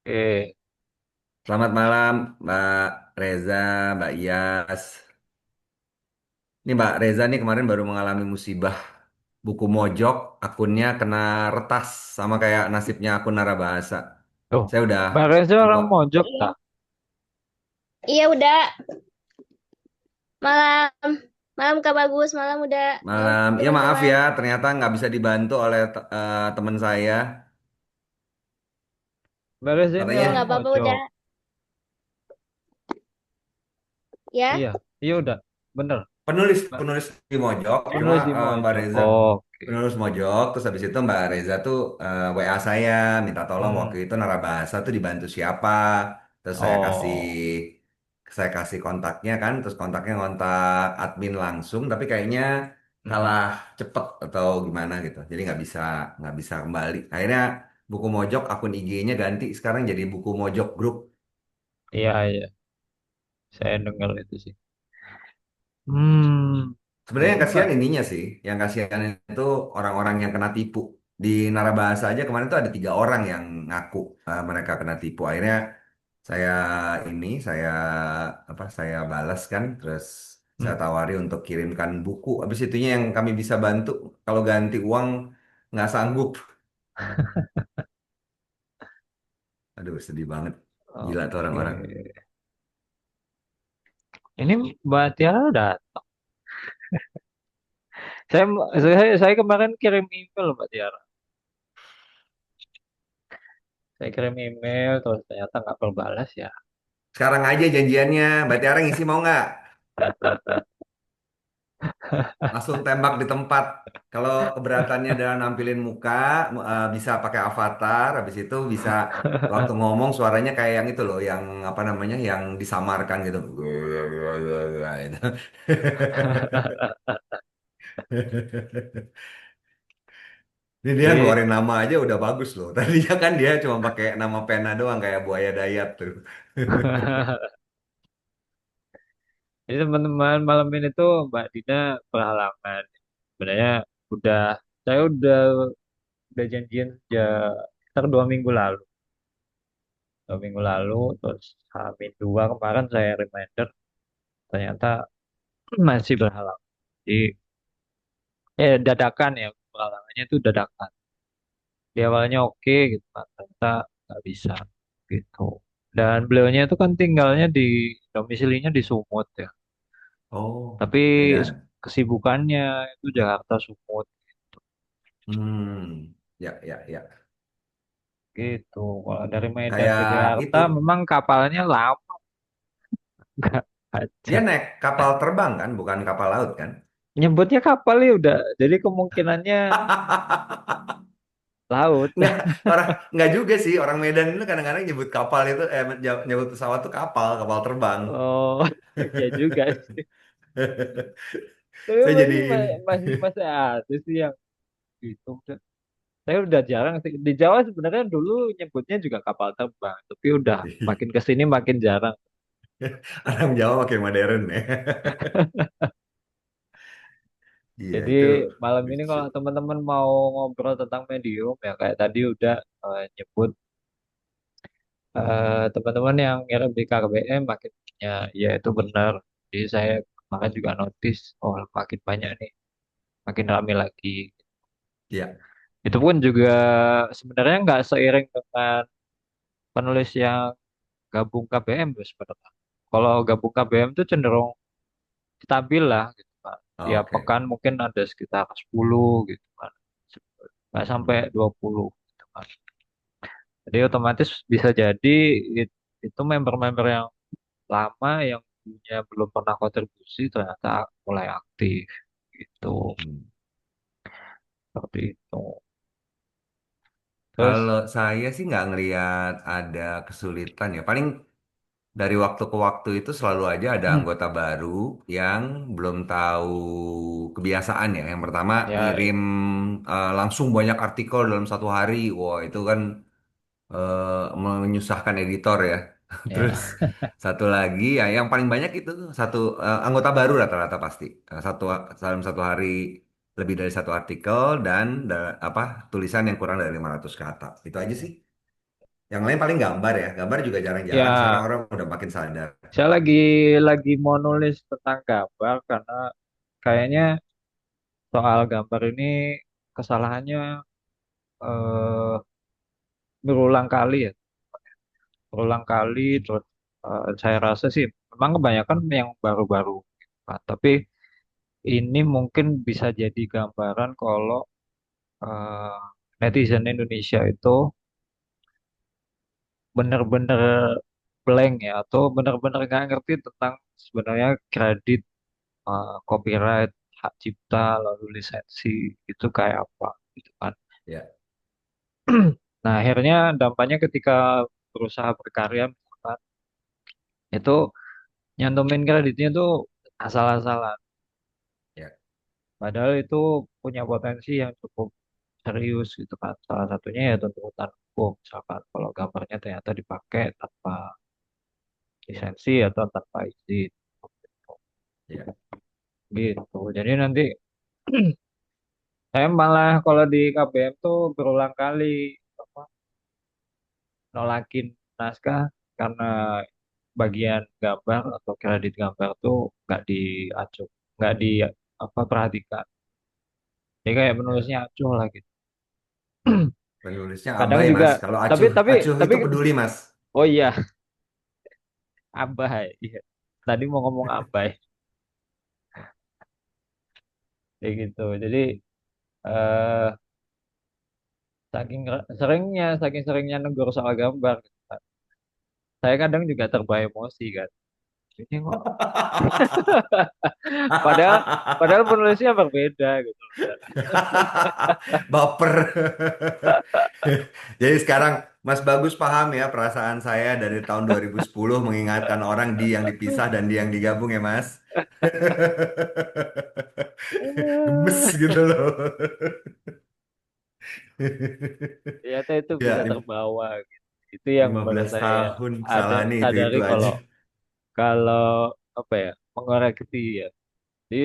Oke. Selamat malam, Mbak Reza, Mbak Iyas. Ini Mbak Reza nih kemarin baru mengalami musibah buku mojok, akunnya kena retas sama kayak nasibnya akun Narabahasa. Tuh, Saya udah Mbak Reza orang coba mojok tak? Iya udah malam malam Kak Bagus malam udah malam malam. Ya maaf teman-teman. ya, ternyata nggak bisa dibantu oleh teman saya. Mbak Reza ini Oh orang nggak Katanya apa-apa udah mojok. ya. Iya, iya udah. Bener. penulis Mbak, penulis di mojok, cuma penulis di Mbak mojok. Reza Oke. penulis mojok, terus habis itu Mbak Reza tuh WA saya minta tolong waktu Hmm. itu Narabahasa tuh dibantu siapa, terus Oh. saya kasih kontaknya kan, terus kontaknya kontak admin langsung, tapi kayaknya Hmm. kalah cepet atau gimana gitu, jadi nggak bisa kembali. Akhirnya buku mojok akun IG-nya ganti sekarang jadi buku mojok grup. Iya, iya. Saya dengar itu sih. Hmm. Sebenarnya Jadi yang Mbak. kasihan ininya sih, yang kasihan itu orang-orang yang kena tipu. Di Narabahasa aja kemarin tuh ada 3 orang yang ngaku mereka kena tipu. Akhirnya saya saya saya balas kan, terus saya Hmm. tawari untuk kirimkan buku. Habis itunya yang kami bisa bantu, kalau ganti uang nggak sanggup. Aduh sedih banget, gila tuh Oke. orang-orang. Ini Mbak Tiara udah. Saya kemarin kirim email loh, Mbak Tiara. Saya kirim email terus ternyata nggak berbalas ya. Sekarang aja janjiannya, Mbak Tiara ngisi mau nggak? Langsung tembak di tempat. Kalau keberatannya adalah nampilin muka, bisa pakai avatar, habis itu bisa waktu ngomong suaranya kayak yang itu loh, yang apa namanya, yang disamarkan gitu. Gitu. Ini dia Jadi ngeluarin nama aja udah bagus loh. Tadinya kan dia cuma pakai nama pena doang kayak buaya Dayat tuh. Jadi teman-teman malam ini tuh Mbak Dina berhalangan. Sebenarnya udah saya udah janjian sejak sekitar 2 minggu lalu. 2 minggu lalu terus H-2 kemarin saya reminder ternyata masih berhalangan. Jadi dadakan ya berhalangannya itu dadakan. Di awalnya oke gitu kan, ternyata nggak bisa gitu. Dan beliaunya itu kan tinggalnya di domisilinya di Sumut ya. Oh, Tapi Medan. kesibukannya itu Jakarta Sumut Ya, ya, ya. gitu. Kalau dari Medan Kayak ke Jakarta itu, memang kapalnya lama nggak dia aja. naik kapal terbang kan, bukan kapal laut kan? Nyebutnya kapal ya udah. Jadi kemungkinannya laut. Orang nggak juga sih, orang Medan itu kadang-kadang nyebut kapal itu nyebut pesawat tuh kapal terbang. Oh, ya juga sih. Tapi Saya jadi masih masih masih ada sih yang gitu. Saya udah jarang sih. Di Jawa sebenarnya dulu nyebutnya juga kapal terbang, tapi udah makin ke sini makin jarang. orang Jawa makin modern ya. Iya Jadi itu malam ini lucu. kalau teman-teman mau ngobrol tentang medium ya kayak tadi udah nyebut teman-teman yang ngirim di KBM makin ya itu benar. Jadi saya kemarin juga notice oh makin banyak nih, makin ramai lagi. Iya. Itu pun juga sebenarnya nggak seiring dengan penulis yang gabung KBM ya sebenarnya. Kalau gabung KBM itu cenderung stabil lah gitu kan. Tiap Oke. pekan mungkin ada sekitar 10 gitu kan. Nggak sampai Hmm. 20 gitu kan. Jadi otomatis bisa jadi itu member-member yang lama yang dulunya belum pernah kontribusi ternyata mulai aktif gitu. Hmm. Seperti itu. Terus Kalau saya sih nggak ngelihat ada kesulitan ya. Paling dari waktu ke waktu itu selalu aja ada anggota baru yang belum tahu kebiasaan ya. Yang pertama ya ngirim langsung banyak artikel dalam 1 hari. Wah itu kan menyusahkan editor ya. Terus ya satu lagi ya yang paling banyak itu satu anggota baru rata-rata pasti. Dalam 1 hari lebih dari satu artikel dan tulisan yang kurang dari 500 kata. Itu aja sih. Yang lain paling gambar ya. Gambar juga jarang-jarang. Sekarang Ya, orang udah makin sadar. saya lagi mau nulis tentang gambar karena kayaknya soal gambar ini kesalahannya eh, berulang kali ya, berulang kali terus saya rasa sih memang kebanyakan yang baru-baru. Nah, tapi ini mungkin bisa jadi gambaran kalau eh, netizen Indonesia itu benar-benar blank ya atau benar-benar nggak ngerti tentang sebenarnya kredit, copyright, hak cipta, lalu lisensi itu kayak apa gitu kan. Ya, Nah, akhirnya dampaknya ketika berusaha berkarya misalkan, itu nyantumin kreditnya tuh asal-asalan. ya, Padahal itu punya potensi yang cukup serius gitu kan. Salah satunya ya tuntutan hukum misalkan kalau gambarnya ternyata dipakai tanpa lisensi atau tanpa izin. ya. Gitu. Jadi nanti saya malah kalau di KBM tuh berulang kali apa, nolakin naskah karena bagian gambar atau kredit gambar tuh nggak diacu, nggak di apa perhatikan. Jadi kayak Ya. penulisnya acuh lah gitu. Penulisnya Kadang abai, juga Mas. Kalau tapi acuh, tapi acuh tapi itu peduli, Mas. oh iya, abai. Iya. Tadi mau ngomong abai kayak gitu. Jadi eh saking seringnya negur soal gambar gitu kan. Saya kadang juga terbawa emosi kan. Ini kok padahal padahal penulisnya berbeda gitu. Baper. Jadi sekarang Mas Bagus paham ya perasaan saya dari tahun 2010 mengingatkan orang di yang dipisah dan di yang digabung ya, Mas. Gemes gitu loh. Ternyata itu bisa Ya, terbawa gitu. Itu yang baru 15 saya tahun ada kesalahannya sadari itu aja. kalau kalau apa ya mengoreksi ya. Jadi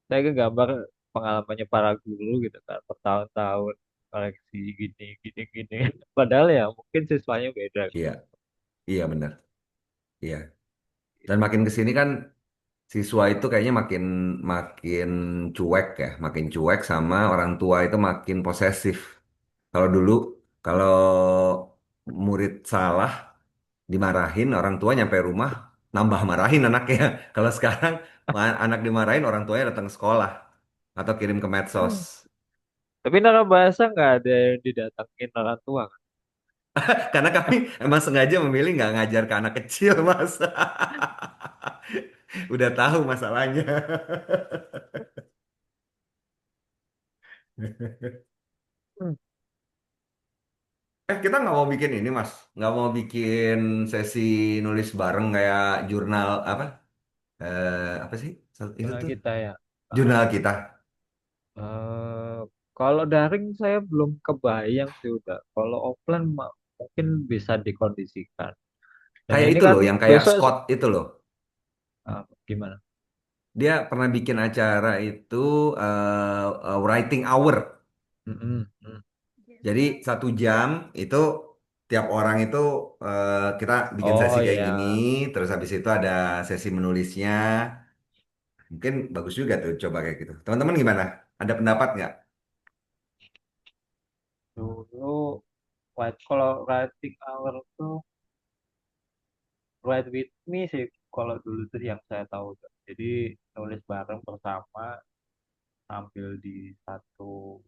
saya ke gambar pengalamannya para guru gitu kan bertahun-tahun koreksi gini gini gini. Padahal ya mungkin siswanya beda. Iya, iya benar. Iya. Dan makin ke sini kan siswa itu kayaknya makin makin cuek ya, makin cuek sama orang tua itu makin posesif. Kalau dulu kalau murid salah dimarahin orang tua nyampe rumah nambah marahin anaknya. Kalau sekarang anak dimarahin orang tuanya datang ke sekolah atau kirim ke medsos. Hmm. Tapi narabahasa nggak ada yang didatengin orang tua kan? Karena kami emang sengaja memilih nggak ngajar ke anak kecil, Mas. Udah tahu masalahnya. Hmm. Kita nggak mau bikin ini, Mas. Nggak mau bikin sesi nulis bareng kayak jurnal apa? Apa sih? Itu Karena tuh kita ya. jurnal kita. eh kalau daring saya belum kebayang sih udah. Kalau offline mungkin bisa dikondisikan. Dan Kayak ini itu kan loh, yang kayak besok Scott itu loh. gimana? Dia pernah bikin acara itu writing hour. Mm-mm, mm. Jadi 1 jam itu tiap orang itu kita bikin sesi Oh kayak gini, ya, terus habis itu ada sesi menulisnya. Mungkin bagus juga tuh coba kayak gitu. Teman-teman gimana? Ada pendapat nggak? dulu kalau writing hour tuh write with me sih. Kalau dulu tuh yang saya tahu tuh. Jadi nulis bareng bersama tampil di satu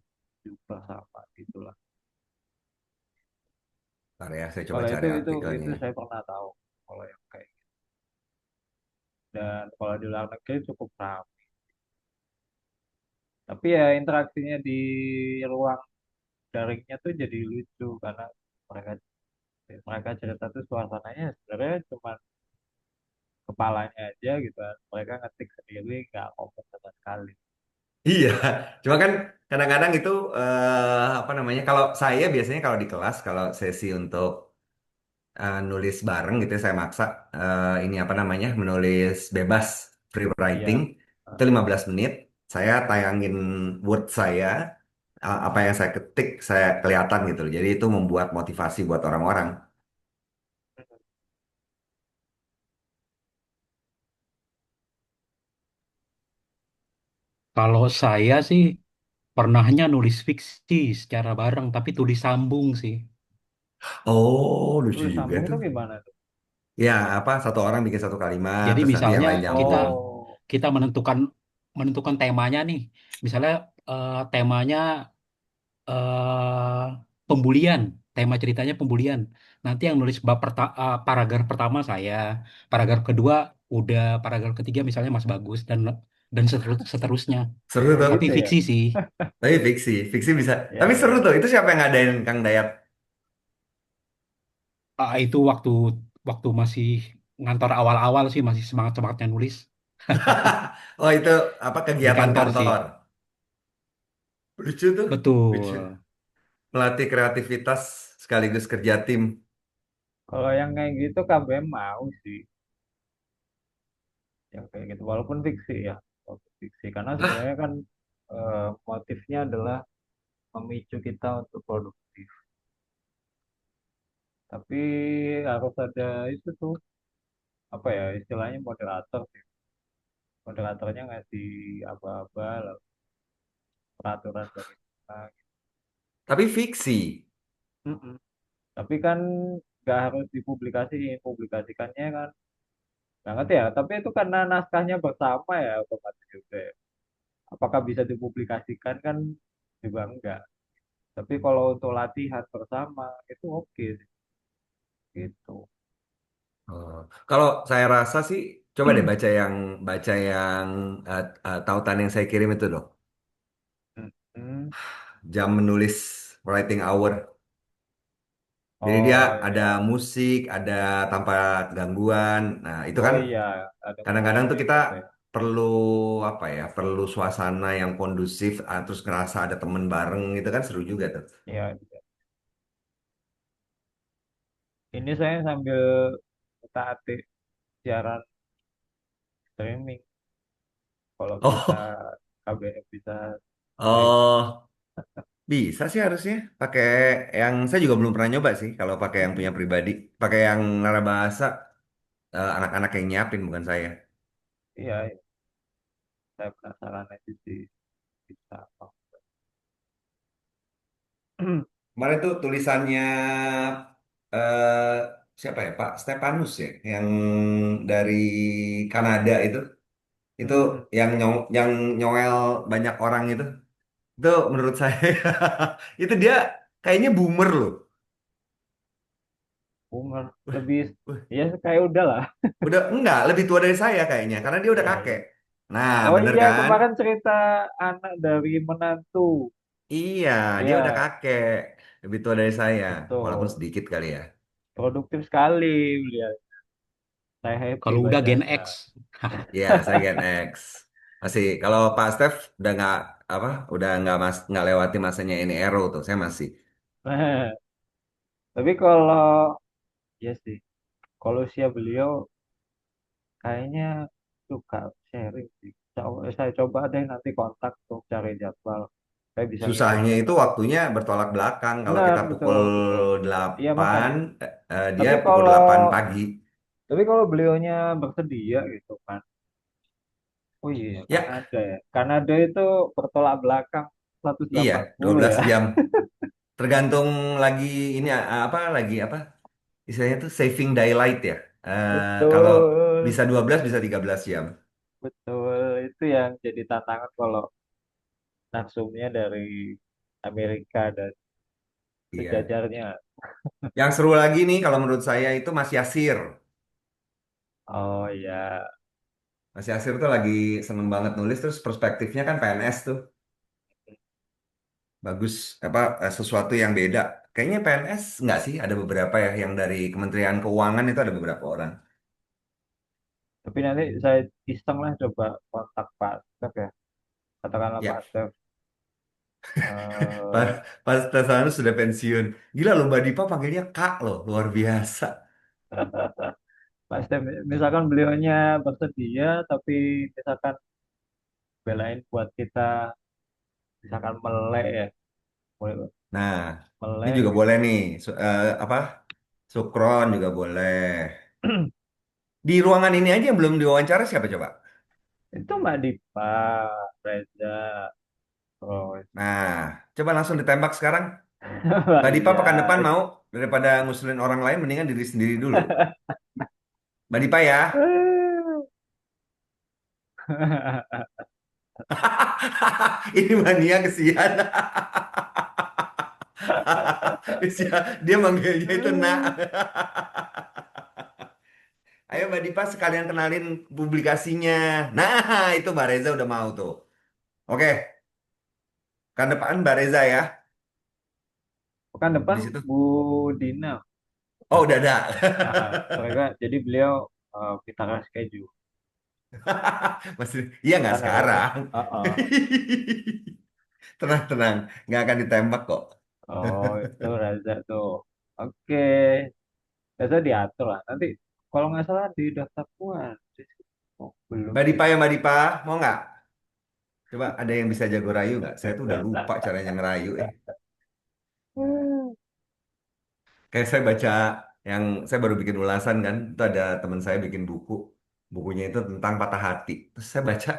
grup bersama gitulah. Bentar ya, saya coba Kalau cari itu artikelnya. saya pernah tahu kalau yang kayak gitu. Dan kalau di luar negeri cukup ramai. Tapi ya interaksinya di ruang daringnya tuh jadi lucu karena mereka mereka cerita tuh suasananya sebenarnya cuma kepalanya aja gitu kan. Mereka ngetik sendiri nggak ngomong sama sekali. Iya, cuma kan kadang-kadang itu apa namanya? Kalau saya biasanya kalau di kelas, kalau sesi untuk nulis bareng gitu, saya maksa ini apa namanya? Menulis bebas, free writing Iya. itu 15 menit. Saya tayangin Word saya, apa yang saya ketik saya kelihatan gitu loh. Jadi itu membuat motivasi buat orang-orang. Kalau saya sih pernahnya nulis fiksi secara bareng, tapi tulis sambung sih. Oh, lucu Tulis juga sambung tuh. itu gimana tuh? Ya, apa satu orang bikin satu kalimat, Jadi terus nanti yang misalnya lain kita nyambung. Oh, kita menentukan temanya nih. Misalnya temanya eh, pembulian, tema ceritanya pembulian. Nanti yang nulis paragraf pertama saya, paragraf kedua udah, paragraf ketiga misalnya Mas Bagus dan seterusnya. Seru oh tuh. Tapi gitu ya. fiksi sih. Tapi fiksi, fiksi bisa. Tapi Ya, seru ya. tuh. Itu siapa yang ngadain Kang Dayat? Itu waktu waktu masih ngantor awal-awal sih, masih semangat-semangatnya nulis Oh, itu apa di kegiatan kantor sih. kantor? Lucu tuh. Lucu. Betul. Melatih kreativitas sekaligus kerja tim. Kalau yang kayak gitu KBM mau sih, yang kayak gitu. Walaupun fiksi ya, walaupun fiksi. Karena sebenarnya kan motifnya adalah memicu kita untuk produktif. Tapi harus ada itu tuh, apa ya istilahnya moderator sih. Moderatornya ngasih apa-apa, lalu peraturan bagaimana. Tapi fiksi. Mm-mm. Tapi kan nggak harus dipublikasiin, publikasikannya kan nggak ngerti ya. Tapi itu karena naskahnya bersama ya otomatis juga ya. Apakah bisa dipublikasikan kan juga enggak. Tapi kalau untuk latihan bersama itu oke sih gitu. Oh. Kalau saya rasa sih, coba deh baca yang tautan yang saya kirim itu loh. Mm-mm. Jam menulis writing hour. Jadi dia Oh ada ya, musik, ada tanpa gangguan. Nah, itu oh kan iya ada kadang-kadang tuh musiknya kita gitu ya. perlu apa ya, perlu suasana yang kondusif, terus ngerasa ada temen bareng itu kan seru juga tuh. Iya, iya. Ini saya sambil taati siaran streaming. Kalau bisa Oh, KBM bisa streaming. oh, bisa sih harusnya. Pakai yang saya juga belum pernah nyoba sih kalau pakai yang punya Mm-mm. pribadi. Pakai yang narabahasa, anak-anak yang nyiapin bukan saya. Iya, iya. Saya penasaran aja sih bisa apa. Kemarin tuh tulisannya eh siapa ya, Pak Stepanus ya, yang dari Kanada itu Mm-mm. yang nyowel banyak orang itu menurut saya itu dia kayaknya boomer loh. Umur lebih ya kayak udah lah. Udah enggak, lebih tua dari saya kayaknya karena dia udah Iya, iya. kakek. Nah, Oh bener iya, kan? kemarin cerita anak dari menantu. Iya, dia udah Iya, kakek, lebih tua dari saya, walaupun betul. sedikit kali ya. Produktif sekali beliau. Saya happy Kalau udah Gen bacanya. X, Iya, saya Gen X. Masih, kalau Pak Steph udah nggak apa, udah nggak lewati masanya ini Arrow tuh, saya masih. Tapi kalau ya sih, kalau usia beliau kayaknya suka sharing sih. Saya coba deh nanti kontak untuk cari jadwal. Saya bisa Susahnya ngikutin itu lah. waktunya bertolak belakang. Kalau Benar, kita pukul betul, betul. Iya 8, makanya. dia Tapi pukul 8 pagi. tapi kalau beliaunya bersedia gitu kan. Oh iya, Ya, Kanada ya. Kanada itu bertolak belakang iya, 180 12 ya. jam. Tergantung lagi ini apa lagi apa istilahnya tuh saving daylight ya. Kalau Betul, bisa 12 bisa 13 jam. betul. Itu yang jadi tantangan kalau narsumnya dari Amerika dan Iya. sejajarnya. Yang seru lagi nih kalau menurut saya itu Mas Yasir. Oh iya, Mas Yasir tuh lagi seneng banget nulis terus perspektifnya kan PNS tuh. Bagus apa sesuatu yang beda. Kayaknya PNS nggak sih ada beberapa ya yang dari Kementerian Keuangan itu ada beberapa orang. tapi nanti saya iseng lah coba kontak Pak Stef ya. Katakanlah Pak Ya, Stef. Pak eh Pak Stefanus sudah pensiun. Gila loh Mbak Dipa panggilnya Kak loh, luar biasa. Pak Stef, misalkan beliaunya bersedia, tapi misalkan belain buat kita, misalkan melek ya. boleh Nah, ini melek juga gitu. boleh nih. Apa? Sukron juga boleh. Di ruangan ini aja yang belum diwawancara siapa coba? Itu Mbak Dipa, Reza, terus Nah, coba langsung ditembak sekarang. Mbak Mbak Dipa pekan depan Iyas. mau daripada ngusulin orang lain mendingan diri sendiri dulu. Mbak Dipa ya. Ini mania kesian. Dia manggilnya itu nak. Ayo Mbak Dipa sekalian kenalin publikasinya. Nah, itu Mbak Reza udah mau tuh. Oke, kan depan Mbak Reza ya. Pekan depan Di situ. Bu Dina. Oh, udah ada. Mereka jadi beliau kita kasih schedule Masih, iya nggak karena sekarang. uh, Tenang, tenang. Nggak akan ditembak kok. oh itu Reza tuh. Oke, Reza diatur lah. Nanti kalau nggak salah di daftar puan. Oh, belum Mbak sih. Dipa ya Mbak Dipa, mau nggak? Coba ada yang bisa jago rayu nggak? Saya tuh udah lupa caranya ngerayu. Kayak saya baca yang saya baru bikin ulasan kan, itu ada teman saya bikin buku, bukunya itu tentang patah hati. Terus saya baca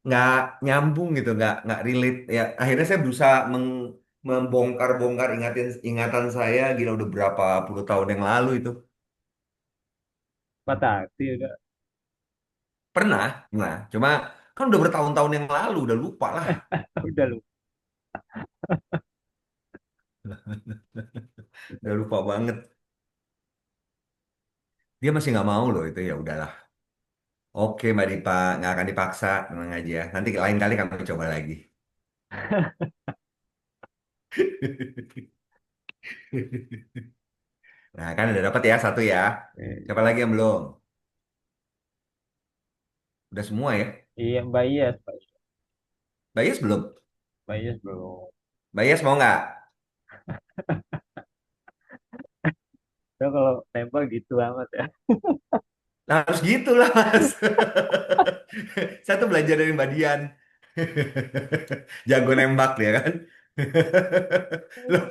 nggak nyambung gitu, nggak relate. Ya akhirnya saya berusaha membongkar-bongkar ingatan saya, gila udah berapa puluh tahun yang lalu itu. Patah hati udah Pernah, nah, cuma kan udah bertahun-tahun yang lalu, udah lupa lah, udah lupa. udah lupa banget. Dia masih nggak mau loh itu ya udahlah. Oke Mbak Dipa, nggak akan dipaksa, tenang aja. Nanti lain kali kami coba lagi. Nah, kan udah dapat ya satu ya. Siapa lagi yang belum? Udah semua ya. Iya Mbak Iyas, Bayas belum? Mbak Iyas belum. Bayas mau nggak? Ya kalau tembak gitu amat ya. Nah, harus gitu lah, Mas. Saya tuh belajar dari Mbak Dian. Jago nembak dia kan. Loh,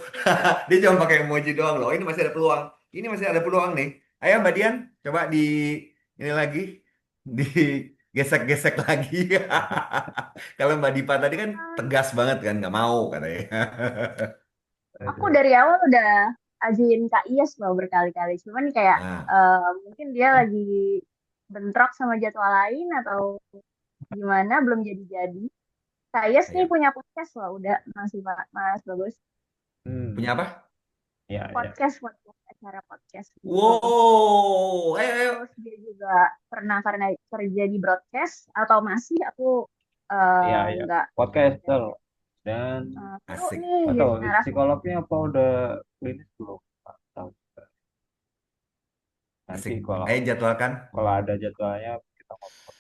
dia cuma pakai emoji doang loh. Ini masih ada peluang. Ini masih ada peluang nih. Ayo Mbak Dian, coba di ini lagi, di gesek-gesek lagi. Kalau Mbak Dipa tadi kan tegas banget kan, nggak mau katanya. Aku Aduh. dari awal udah ajuin Kak Iyas loh berkali-kali. Cuman kayak Nah, mungkin dia lagi bentrok sama jadwal lain atau gimana belum jadi-jadi. Kak Iyas nih ya. punya podcast loh, udah masih Pak Mas Bagus. Punya Hmm, apa? ya ya. Podcast acara podcast gitu. Wow, ayo, ayo. Terus dia juga pernah karena kerja di broadcast atau masih aku Iya, iya. nggak Podcaster dan seru Asik. nih atau jadi narasumber. psikolognya apa udah klinis belum? Nggak tahu. Nanti Asik. kalau Ayo jadwalkan. kalau ada jadwalnya kita ngobrol.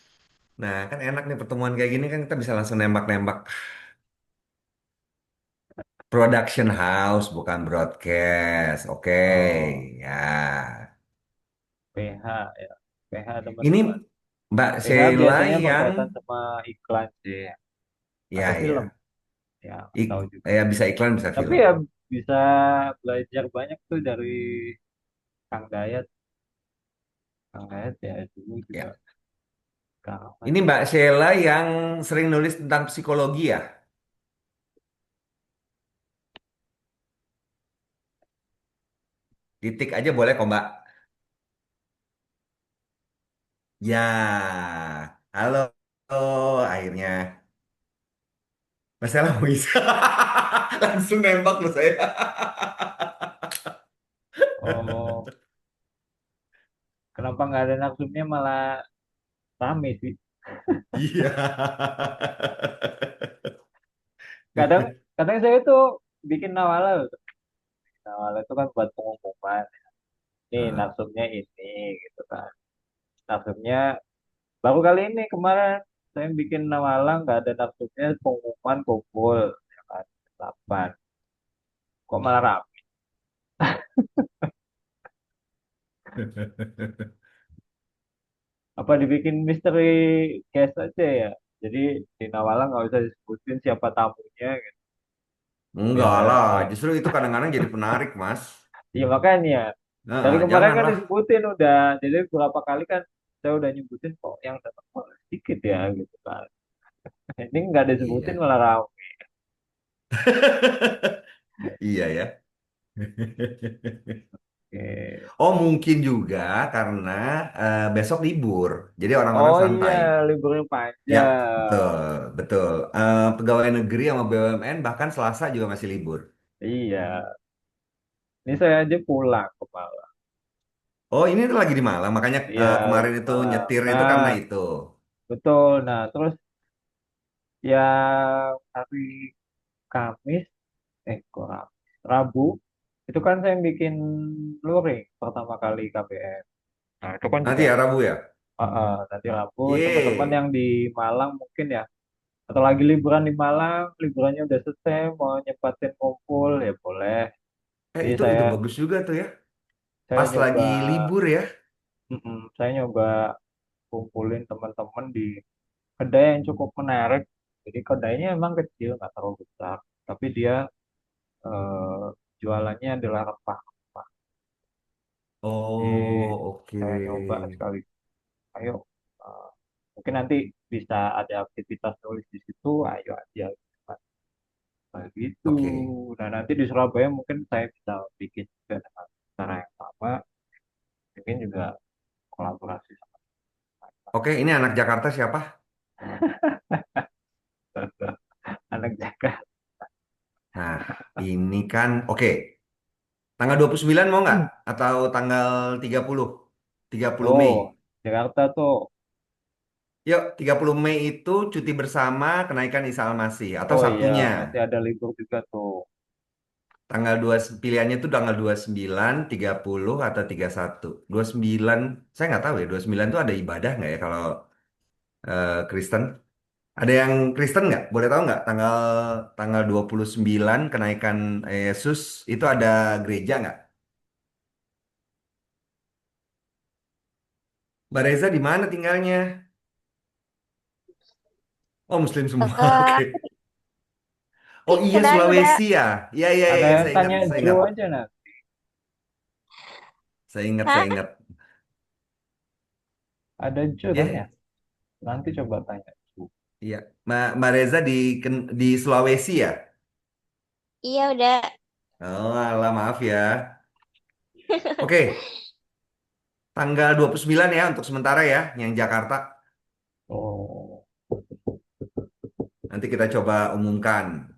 Nah, kan enak nih pertemuan kayak gini kan kita bisa langsung nembak-nembak. Production house bukan broadcast. Oke, Oh, ya. PH ya. PH Ini teman-teman. Mbak PH Sheila biasanya yang berkaitan sama iklan sih atau ya film ya. ya nggak Ik, tahu juga. ya bisa iklan bisa Tapi film. ya bisa belajar banyak tuh dari Kang Dayat. Kang Dayat ya dulu juga Ya. kawan. Ini Mbak Sheila yang sering nulis tentang psikologi ya. Titik aja boleh kok Mbak. Ya. Halo. Oh, akhirnya. Mbak Sheila mau bisa. Langsung nembak loh saya. Oh, kenapa nggak ada narsumnya malah rame sih. Iya. Kadang kadang saya tuh bikin nawala loh. Nawala itu kan buat pengumuman. Nih Ah, narsumnya ini gitu kan. Narsumnya baru kali ini kemarin saya bikin nawala nggak ada narsumnya pengumuman kumpul ya kan 8. Kok malah rame? Apa dibikin misteri case aja ya? Jadi di nawala nggak usah disebutin siapa tamunya gitu. Enggak Ya, lah, kalau justru itu kadang-kadang jadi penarik, Mas. iya makanya dari kemarin kan Janganlah. disebutin udah, jadi beberapa kali kan saya udah nyebutin kok yang datang kok sedikit ya gitu kan. Ini nggak disebutin Iya. malah ramai. Iya ya. Oke. Oh, mungkin juga karena besok libur. Jadi orang-orang Oh iya, santai. liburnya Ya, betul, panjang. betul. Pegawai negeri sama BUMN bahkan Selasa juga masih libur. Iya, ini saya aja pulang ke Malang. Oh, ini tuh lagi di Malang, makanya Iya, kemarin di itu Malang. nyetir itu Nah, karena itu. betul. Nah, terus yang hari Kamis, kok Rabu, itu kan saya bikin luring pertama kali KBM. Nah, itu kan Nanti juga ya Rabu ya? nanti Rabu, teman-teman Ye. yang di Malang mungkin ya, atau lagi liburan di Malang, liburannya udah selesai, mau nyempatin ngumpul, ya boleh. Jadi Itu bagus juga tuh ya. saya Pas nyoba, lagi libur ya. saya nyoba kumpulin teman-teman di kedai yang cukup menarik. Jadi kedainya emang kecil, nggak terlalu besar, tapi dia eh, jualannya adalah rempah-rempah. Jadi Oh, oke. saya nyoba sekali. Ayo, eh, mungkin nanti bisa ada aktivitas tulis di situ. Ayo aja. Nah, gitu. Oke. Nah, nanti di Surabaya mungkin saya bisa bikin juga dengan cara yang sama. Mungkin juga kolaborasi sama Oke, ini anak Jakarta siapa? anak Jakarta. Nah, ini kan oke. Tanggal 29 mau nggak? Atau tanggal 30 Mei. Oh, Jakarta tuh. Yuk, 30 Mei itu cuti bersama kenaikan Isa Al-Masih atau Oh iya, Sabtunya. masih ada libur juga tuh. Tanggal 2 pilihannya itu tanggal 29, 30 atau 31. 29, saya nggak tahu ya, 29 itu ada ibadah nggak ya kalau Kristen? Ada yang Kristen nggak? Boleh tahu nggak? Tanggal tanggal 29 kenaikan Yesus itu ada gereja nggak? Mbak Reza di mana tinggalnya? Oh, Muslim semua. Eh, Oke. Oh iya, Kendari udah. Sulawesi ya. Iya, iya, iya, Ada iya, yang saya ingat, tanya saya ingat. Joe aja nah. Saya ingat, saya Hah? ingat. Ada Joe kan ya? Ya, Nanti coba tanya Joe. iya. Mbak Reza di Sulawesi ya? Iya udah. Oh, alah, maaf ya. Oke, tanggal 29 ya untuk sementara ya, yang Jakarta. Oh, Nanti kita coba umumkan.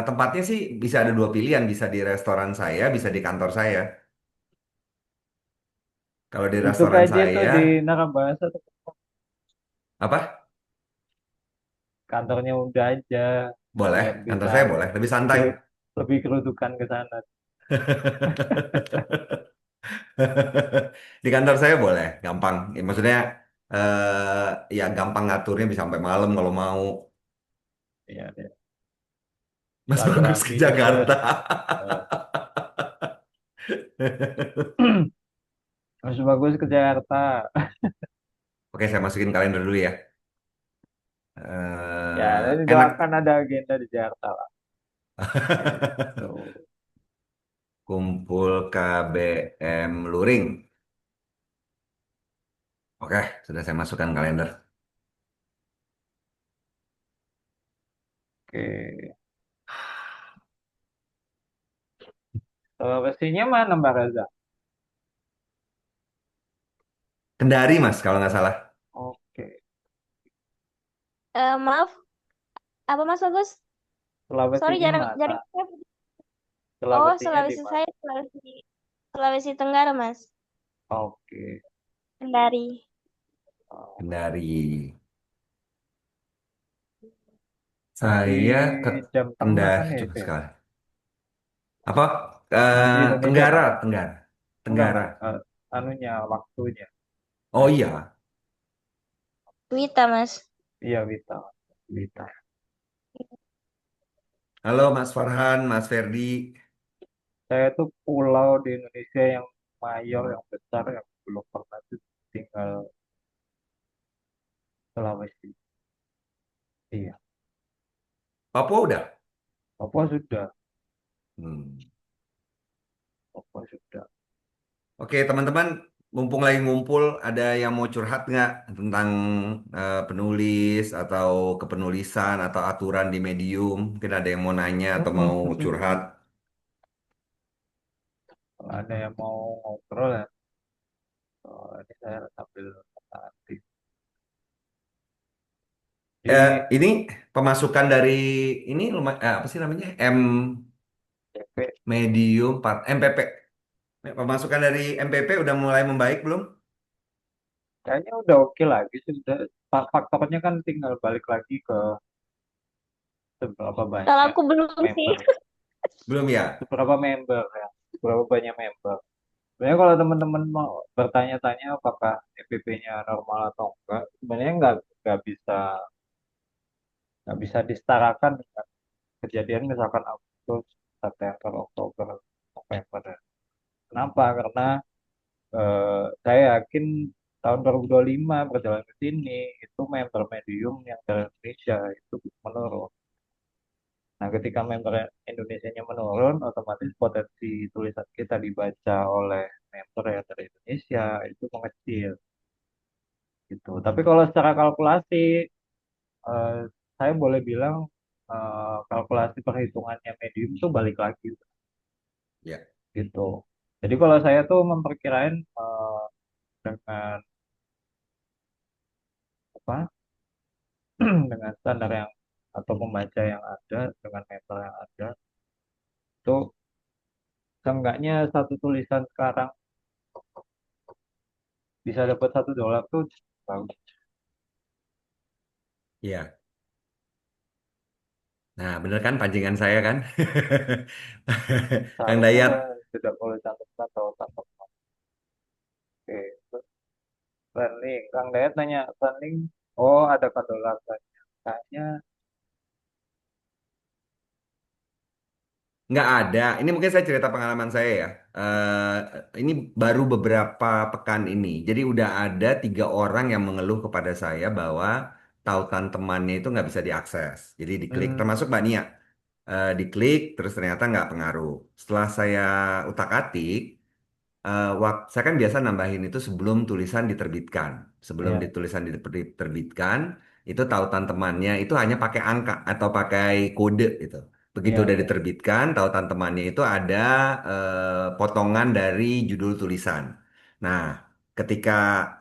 Tempatnya sih bisa ada dua pilihan, bisa di restoran saya, bisa di kantor saya. Kalau di duduk restoran aja tuh saya, di Narabahasa tuh, apa? kantornya udah aja Boleh, biar kantor bisa saya boleh, lebih santai. lebih kerudukan ke sana. Di kantor saya boleh, gampang. Ya, maksudnya ya gampang ngaturnya bisa sampai malam kalau mau. Iya, ya. Mas bagus ke Silaturahmi deket. Jakarta. Eh, Harus bagus ke Jakarta. Oke, saya masukin kalender dulu ya. Ya, nanti Enak. doakan ada agenda di Jakarta lah. Itu. Kumpul KBM Luring. Oke, sudah saya masukkan kalender. Oke. Pastinya mana Mbak Raza? Kendari, Mas, kalau nggak salah. Oke. Maaf, apa Mas Agus? Sorry, Sulawesinya jarang mana? jarang. Oh, Sulawesinya di Sulawesi mana? saya Sulawesi Tenggara, Mas. Oke. Kendari. Oh, Kendari. nanti Saya ke jam tengah kan Kendari ya cukup itu ya? sekali. Apa? Jam di Indonesia Tenggara, kan? Tenggara. Enggak. Tenggara. Anunya, waktunya. Oh iya. Wita, Mas. Iya, Wita. Wita. Halo Mas Farhan, Mas Ferdi. Saya tuh pulau di Indonesia yang mayor, yang besar, yang belum pernah tuh tinggal Sulawesi. Iya. Papua udah? Papua sudah, Hmm. Papua sudah. Oke, teman-teman, mumpung lagi ngumpul, ada yang mau curhat nggak tentang penulis atau kepenulisan atau aturan di Medium? Mungkin ada yang mau nanya atau mau curhat. Kalau ada yang mau ngobrol ya, ini saya sambil nanti. Di Ini pemasukan dari ini apa sih namanya? DP Medium MPP. Pemasukan dari MPP udah mulai membaik belum? kayaknya udah oke lagi sih. Udah, faktornya kan tinggal balik lagi ke seberapa Kalau banyak aku belum sih. member, Belum ya? seberapa member ya, seberapa banyak member. Sebenarnya kalau teman-teman mau bertanya-tanya apakah EPP-nya normal atau enggak, sebenarnya nggak bisa disetarakan dengan kejadian misalkan Agustus, September, Oktober, November. Kenapa? Karena saya yakin tahun 2025 berjalan ke sini itu member medium yang dari Indonesia itu menurun. Nah, ketika member Indonesianya menurun, otomatis potensi tulisan kita dibaca oleh member yang dari Indonesia itu mengecil gitu. Tapi kalau secara kalkulasi, eh, saya boleh bilang kalkulasi perhitungannya medium itu balik lagi Ya. gitu. Jadi kalau saya tuh memperkirain dengan apa dengan standar yang atau pembaca yang ada dengan member yang ada itu seenggaknya satu tulisan sekarang bisa dapat $1 tuh bagus. Iya. Nah, bener kan pancingan saya kan? Kang Seharusnya Dayat. tidak boleh cantumkan atau tanpa. Oke, terus planning. Kang Dayat nanya planning. Oh, ada kadolatannya. Kayaknya Nggak ada. Ini mungkin saya cerita pengalaman saya ya. Ini baru beberapa pekan ini. Jadi udah ada 3 orang yang mengeluh kepada saya bahwa tautan temannya itu nggak bisa diakses. Jadi diklik, hmm, termasuk Mbak Nia. Diklik, terus ternyata nggak pengaruh. Setelah saya utak-atik, saya kan biasa nambahin itu sebelum tulisan diterbitkan. Sebelum ya, tulisan diterbitkan, itu tautan temannya itu hanya pakai angka atau pakai kode gitu. Begitu ya, udah ya. diterbitkan, tautan temannya itu ada potongan dari judul tulisan. Nah, ketika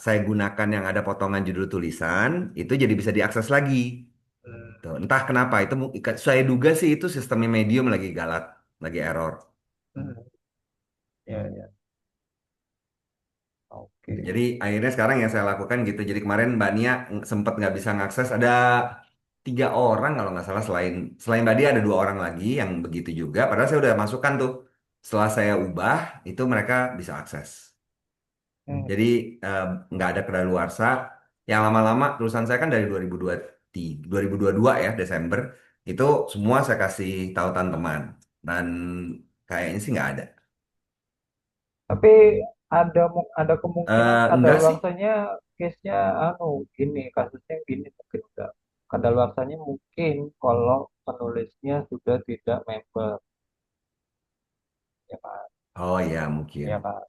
saya gunakan yang ada potongan judul tulisan, itu jadi bisa diakses lagi. Hmm, Tuh, entah kenapa itu saya duga sih itu sistemnya Medium lagi galat, lagi error. hmm, ya, ya. Gitu. Oke. Jadi akhirnya sekarang yang saya lakukan gitu. Jadi kemarin Mbak Nia sempat nggak bisa ngakses. Ada 3 orang kalau nggak salah selain selain Mbak Dia ada 2 orang lagi yang begitu juga. Padahal saya udah masukkan tuh. Setelah saya ubah itu mereka bisa akses. Hmm, Jadi eh, nggak ada kedaluarsa. Yang lama-lama tulisan saya kan dari 2023, 2022 ya Desember itu semua saya kasih tautan teman dan kayaknya sih nggak ada. tapi ada kemungkinan Enggak sih. kadaluarsanya case-nya gini, kasusnya gini mungkin enggak. Kadaluarsanya mungkin kalau penulisnya sudah tidak member, ya kan? Oh ya mungkin. Ya kan?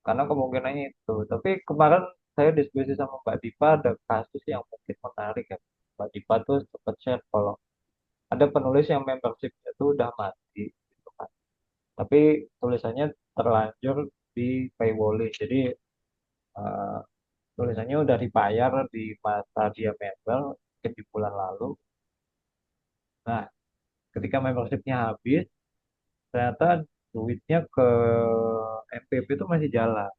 Karena kemungkinannya itu. Tapi kemarin saya diskusi sama Mbak Dipa ada kasus yang mungkin menarik ya. Mbak Dipa tuh sempat share kalau ada penulis yang membershipnya itu udah mati gitu kan. Tapi tulisannya terlanjur di paywalling. Jadi eh, tulisannya udah dibayar di masa dia member mungkin di bulan lalu. Nah, ketika membershipnya habis, ternyata duitnya ke MPP itu masih jalan,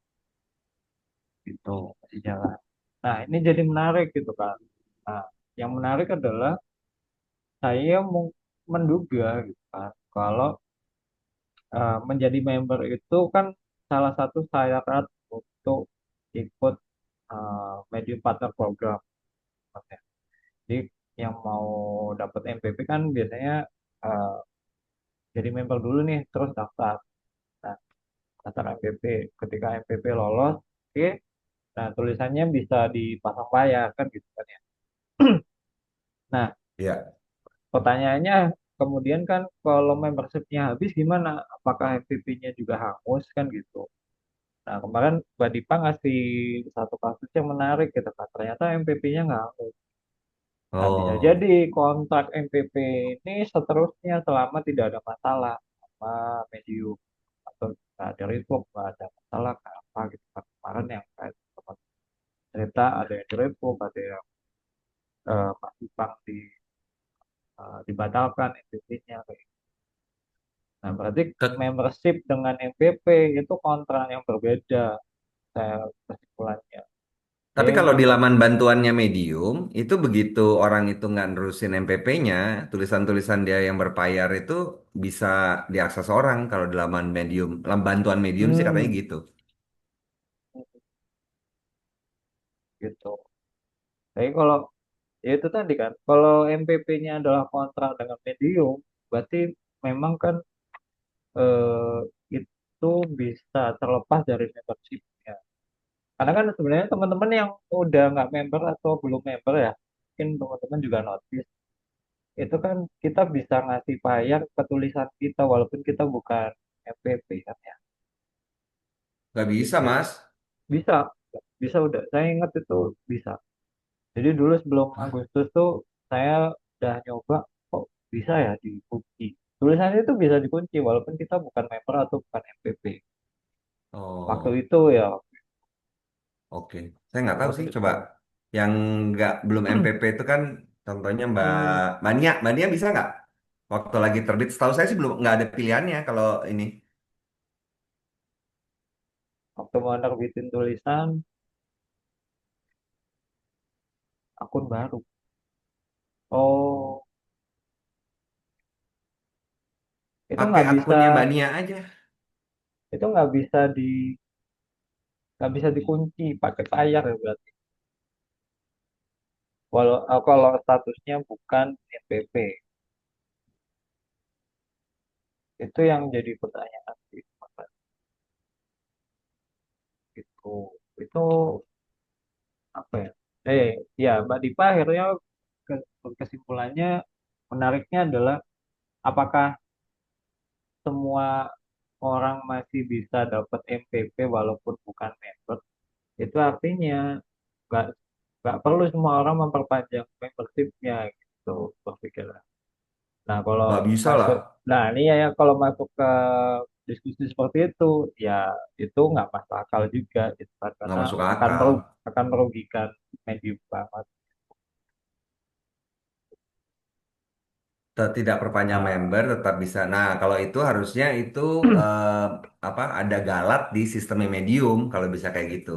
gitu, masih jalan. Nah, ini jadi menarik gitu kan. Nah, yang menarik adalah saya menduga gitu kan, kalau menjadi member itu kan salah satu syarat untuk ikut Medium Partner Program. Maksudnya. Jadi yang mau dapat MPP kan biasanya eh, jadi member dulu nih, terus daftar. Nah, daftar MPP. Ketika MPP lolos, oke. Nah, tulisannya bisa dipasang layar kan gitu kan ya. Nah, Ya. pertanyaannya kemudian kan kalau membershipnya habis gimana? Apakah MVP-nya juga hangus kan gitu? Nah, kemarin Mbak Dipa ngasih satu kasus yang menarik gitu kan. Ternyata MPP-nya nggak hangus. Nah, bisa Oh, jadi kontrak MPP ini seterusnya selama tidak ada masalah sama medium atau nggak ada revoke, nggak ada masalah kayak apa gitu kan. Kemarin yang kayak teman cerita ada yang di revoke, ada yang masih bang dibatalkan MPP-nya. Nah, berarti ke- membership dengan MPP itu kontrak yang berbeda, saya kesimpulannya. tapi Jadi kalau di member, laman bantuannya Medium, itu begitu orang itu nggak nerusin MPP-nya, tulisan-tulisan dia yang berbayar itu bisa diakses orang kalau di laman Medium. Laman bantuan Medium sih katanya hmm, gitu. gitu. Jadi kalau ya itu tadi kan, kalau MPP-nya adalah kontrak dengan medium, berarti memang kan eh, itu bisa terlepas dari membership-nya. Karena kan sebenarnya teman-teman yang udah nggak member atau belum member ya, mungkin teman-teman juga notice, itu kan kita bisa ngasih bayar ke tulisan kita walaupun kita bukan MPP kan ya. Nggak bisa, Gitu. Mas. Bisa, bisa udah. Saya ingat itu bisa. Jadi dulu sebelum Hah? Agustus tuh saya udah nyoba kok bisa ya dikunci. Tulisannya itu bisa dikunci walaupun kita bukan member atau bukan MPP. Waktu Oh, itu ya, oke. Saya nggak tahu waktu sih. Coba itu. yang nggak belum MPP itu kan, contohnya Mbak Hmm, Mbak Nia. Mbak Nia bisa nggak? Waktu lagi terbit, setahu saya sih belum nggak ada pilihannya kalau ini. waktu mau nerbitin tulisan akun baru. Oh, itu Pakai akunnya Mbak Nia aja. nggak bisa nggak bisa dikunci pakai layar ya berarti. Kalau statusnya bukan MPP, itu yang jadi pertanyaan sih. Itu itu apa ya? Ya Mbak Dipa akhirnya kesimpulannya menariknya adalah apakah semua orang masih bisa dapat MPP walaupun bukan member? Itu artinya nggak nggak perlu semua orang memperpanjang membershipnya gitu berpikirnya. Nah kalau Nggak bisa lah. masuk, nah ini ya kalau masuk ke diskusi seperti itu, ya itu nggak masuk akal juga gitu kan Nggak karena masuk akal. akan merugikan medium banget. Tidak perpanjang Nah, member tetap bisa. Nah, kalau itu harusnya itu eh, apa ada galat di sistemnya Medium kalau bisa kayak gitu.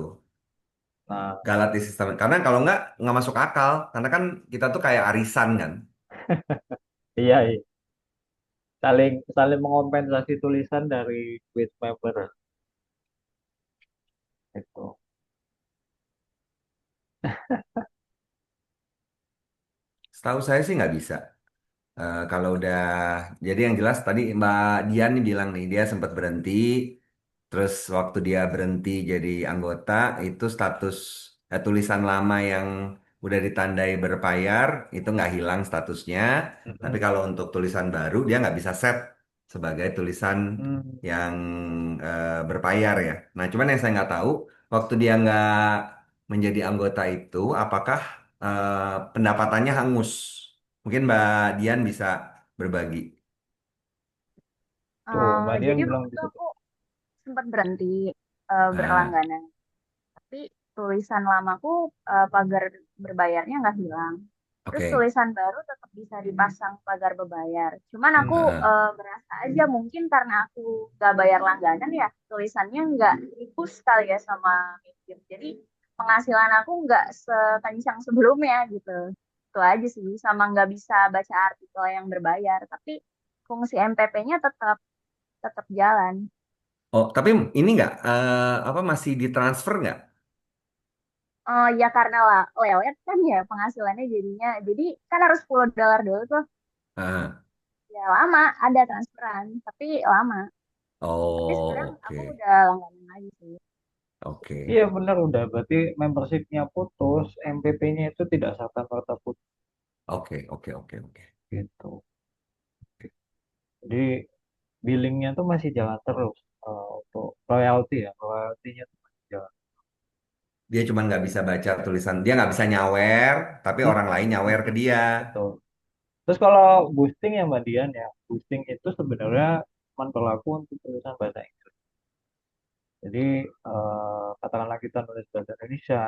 nah Galat di sistem. Karena kalau nggak masuk akal. Karena kan kita tuh kayak arisan kan. iya, iya. Saling saling mengompensasi tulisan dari quiz member itu. Setahu saya sih nggak bisa. Kalau udah, jadi yang jelas tadi Mbak Dian nih bilang nih, dia sempat berhenti, terus waktu dia berhenti jadi anggota, itu status tulisan lama yang udah ditandai berbayar, itu nggak hilang statusnya, tapi Mm-mm. kalau untuk tulisan baru, dia nggak bisa set sebagai tulisan Hmm. yang berbayar ya. Nah, cuman yang saya nggak tahu, waktu dia nggak menjadi anggota itu, apakah pendapatannya hangus? Mungkin Mbak Dian bisa berbagi. Tuh Mbak Dian Jadi bilang waktu itu gitu tuh. aku sempat berhenti Nah, berlangganan. Tapi tulisan lamaku pagar berbayarnya nggak hilang. Terus oke. tulisan baru tetap bisa dipasang pagar berbayar. Cuman aku Hmm. Heeh. berasa aja mungkin karena aku nggak bayar langganan ya tulisannya nggak dipus kali ya sama Medium. Jadi penghasilan aku nggak sekencang sebelumnya gitu. Itu aja sih. Sama nggak bisa baca artikel yang berbayar. Tapi fungsi MPP-nya tetap tetap jalan. Oh, tapi ini nggak apa masih ditransfer nggak? Oh ya karena lah lewat kan ya penghasilannya jadinya. Jadi kan harus $10 dulu tuh. Heeh. Ya lama ada transferan, tapi lama. Tapi sekarang Oh, aku oke. udah langganan lagi sih. Oke. Iya benar udah berarti membershipnya putus, MPP-nya itu tidak serta merta putus Oke, oke, oke, oke. gitu. Jadi billingnya tuh masih jalan terus untuk royalti ya, royaltinya tuh masih jalan. Dia cuma nggak bisa baca tulisan, dia nggak bisa nyawer, tapi Hmm, orang lain nyawer ke dia. betul. Terus kalau boosting ya Mbak Dian ya, boosting itu sebenarnya cuma berlaku untuk tulisan bahasa Inggris. Jadi katakanlah kita nulis bahasa Indonesia,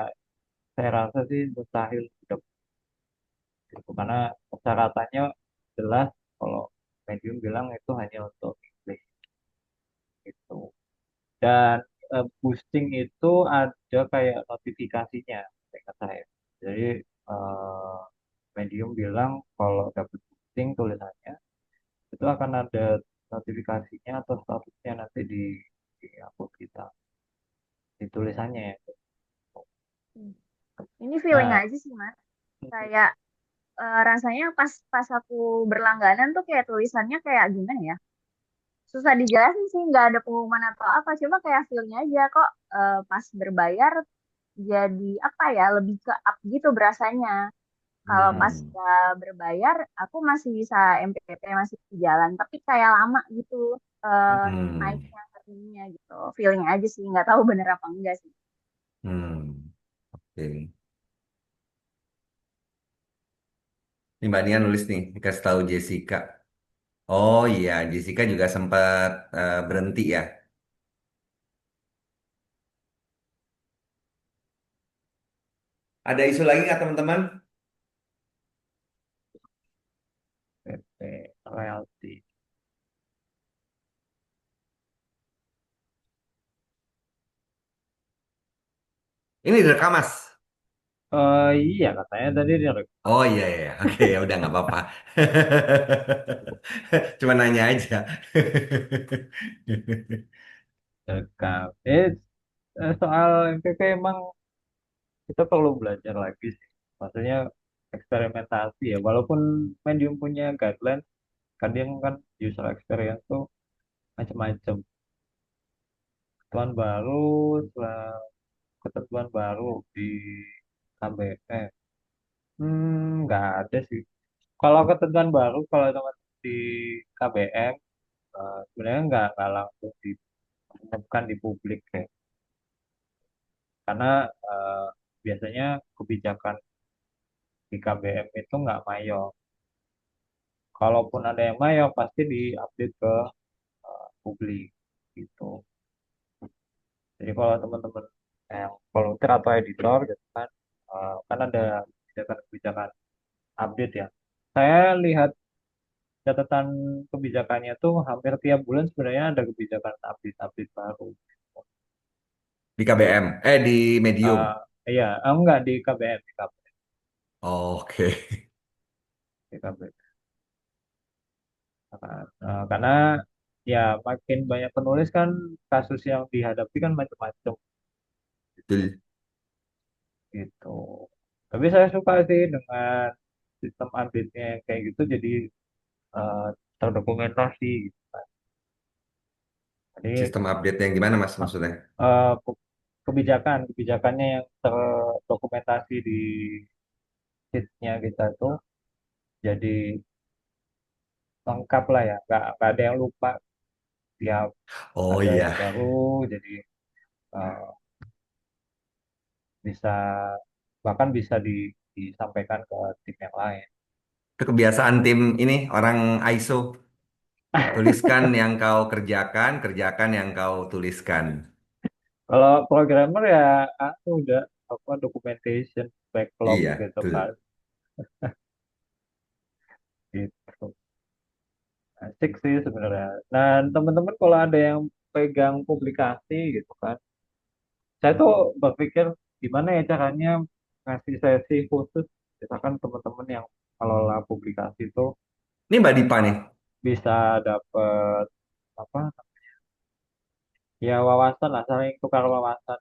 saya rasa sih mustahil tidak gitu. Karena persyaratannya jelas kalau medium bilang itu hanya untuk English gitu. Dan boosting itu ada kayak notifikasinya, kata saya. Jadi eh, medium bilang kalau dapat boosting tulisannya itu akan ada notifikasinya atau statusnya nanti di akun kita, di tulisannya ya. Hmm. Ini feeling Nah, aja sih Mas. Kayak rasanya pas pas aku berlangganan tuh kayak tulisannya kayak gimana ya? Susah dijelasin sih, nggak ada pengumuman atau apa. Cuma kayak feelnya aja kok pas berbayar jadi apa ya, lebih ke up gitu berasanya. Kalau pas Hmm. nggak berbayar, aku masih bisa MPP masih jalan, tapi kayak lama gitu eh, Hmm. naiknya ke ininya gitu. Feeling aja sih, nggak tahu bener apa enggak sih. Hmm. Oke. Ini Mbak Nia nulis nih, dikasih tahu Jessica. Oh iya, Jessica juga sempat berhenti ya. Ada isu lagi nggak teman-teman? PP royalti. Ini direkam Mas. Iya katanya tadi dia Oh iya iya, oke ya udah nggak apa-apa. Cuma nanya aja. rekam. Soal MPP emang kita perlu belajar lagi sih. Maksudnya eksperimentasi ya. Walaupun Medium punya guideline, kadang kan user experience tuh macam-macam. Ketentuan baru, setelah ketentuan baru di KBM. Nggak ada sih. Kalau ketentuan baru, kalau teman di KBM, sebenarnya nggak langsung diumumkan di publik ya. Karena eh, biasanya kebijakan di KBM itu nggak mayor. Kalaupun ada yang mayor, pasti diupdate ke publik gitu. Jadi kalau teman-teman yang volunteer atau editor gitu kan, kan ada kebijakan-kebijakan update ya. Saya lihat catatan kebijakannya tuh hampir tiap bulan sebenarnya ada kebijakan update-update baru. Di KBM, di Medium. Eh iya, enggak di KBM, Oke. di KBM. Karena ya makin banyak penulis kan kasus yang dihadapi kan macam-macam Betul. gitu. Tapi saya suka sih dengan sistem update-nya yang kayak gitu jadi eh, terdokumentasi gitu kan. Jadi Sistem update yang gimana Mas maksudnya? kebijakannya yang terdokumentasi di sheet-nya kita tuh jadi lengkap lah ya, nggak ada yang lupa, tiap Oh ada yang iya. baru jadi eh, bisa bahkan bisa disampaikan ke tim yang lain. Itu kebiasaan tim ini orang ISO. Tuliskan yang kau kerjakan, kerjakan yang kau tuliskan. Kalau programmer ya udah apa documentation backlog Iya, gitu kan betul. gitu. Asik sih sebenarnya. Dan teman-teman kalau ada yang pegang publikasi gitu kan, saya tuh berpikir gimana ya caranya ngasih sesi khusus, misalkan teman-teman yang kelola publikasi itu Ini Mbak Dipa nih. bisa dapat apa ya wawasan lah, saling tukar wawasan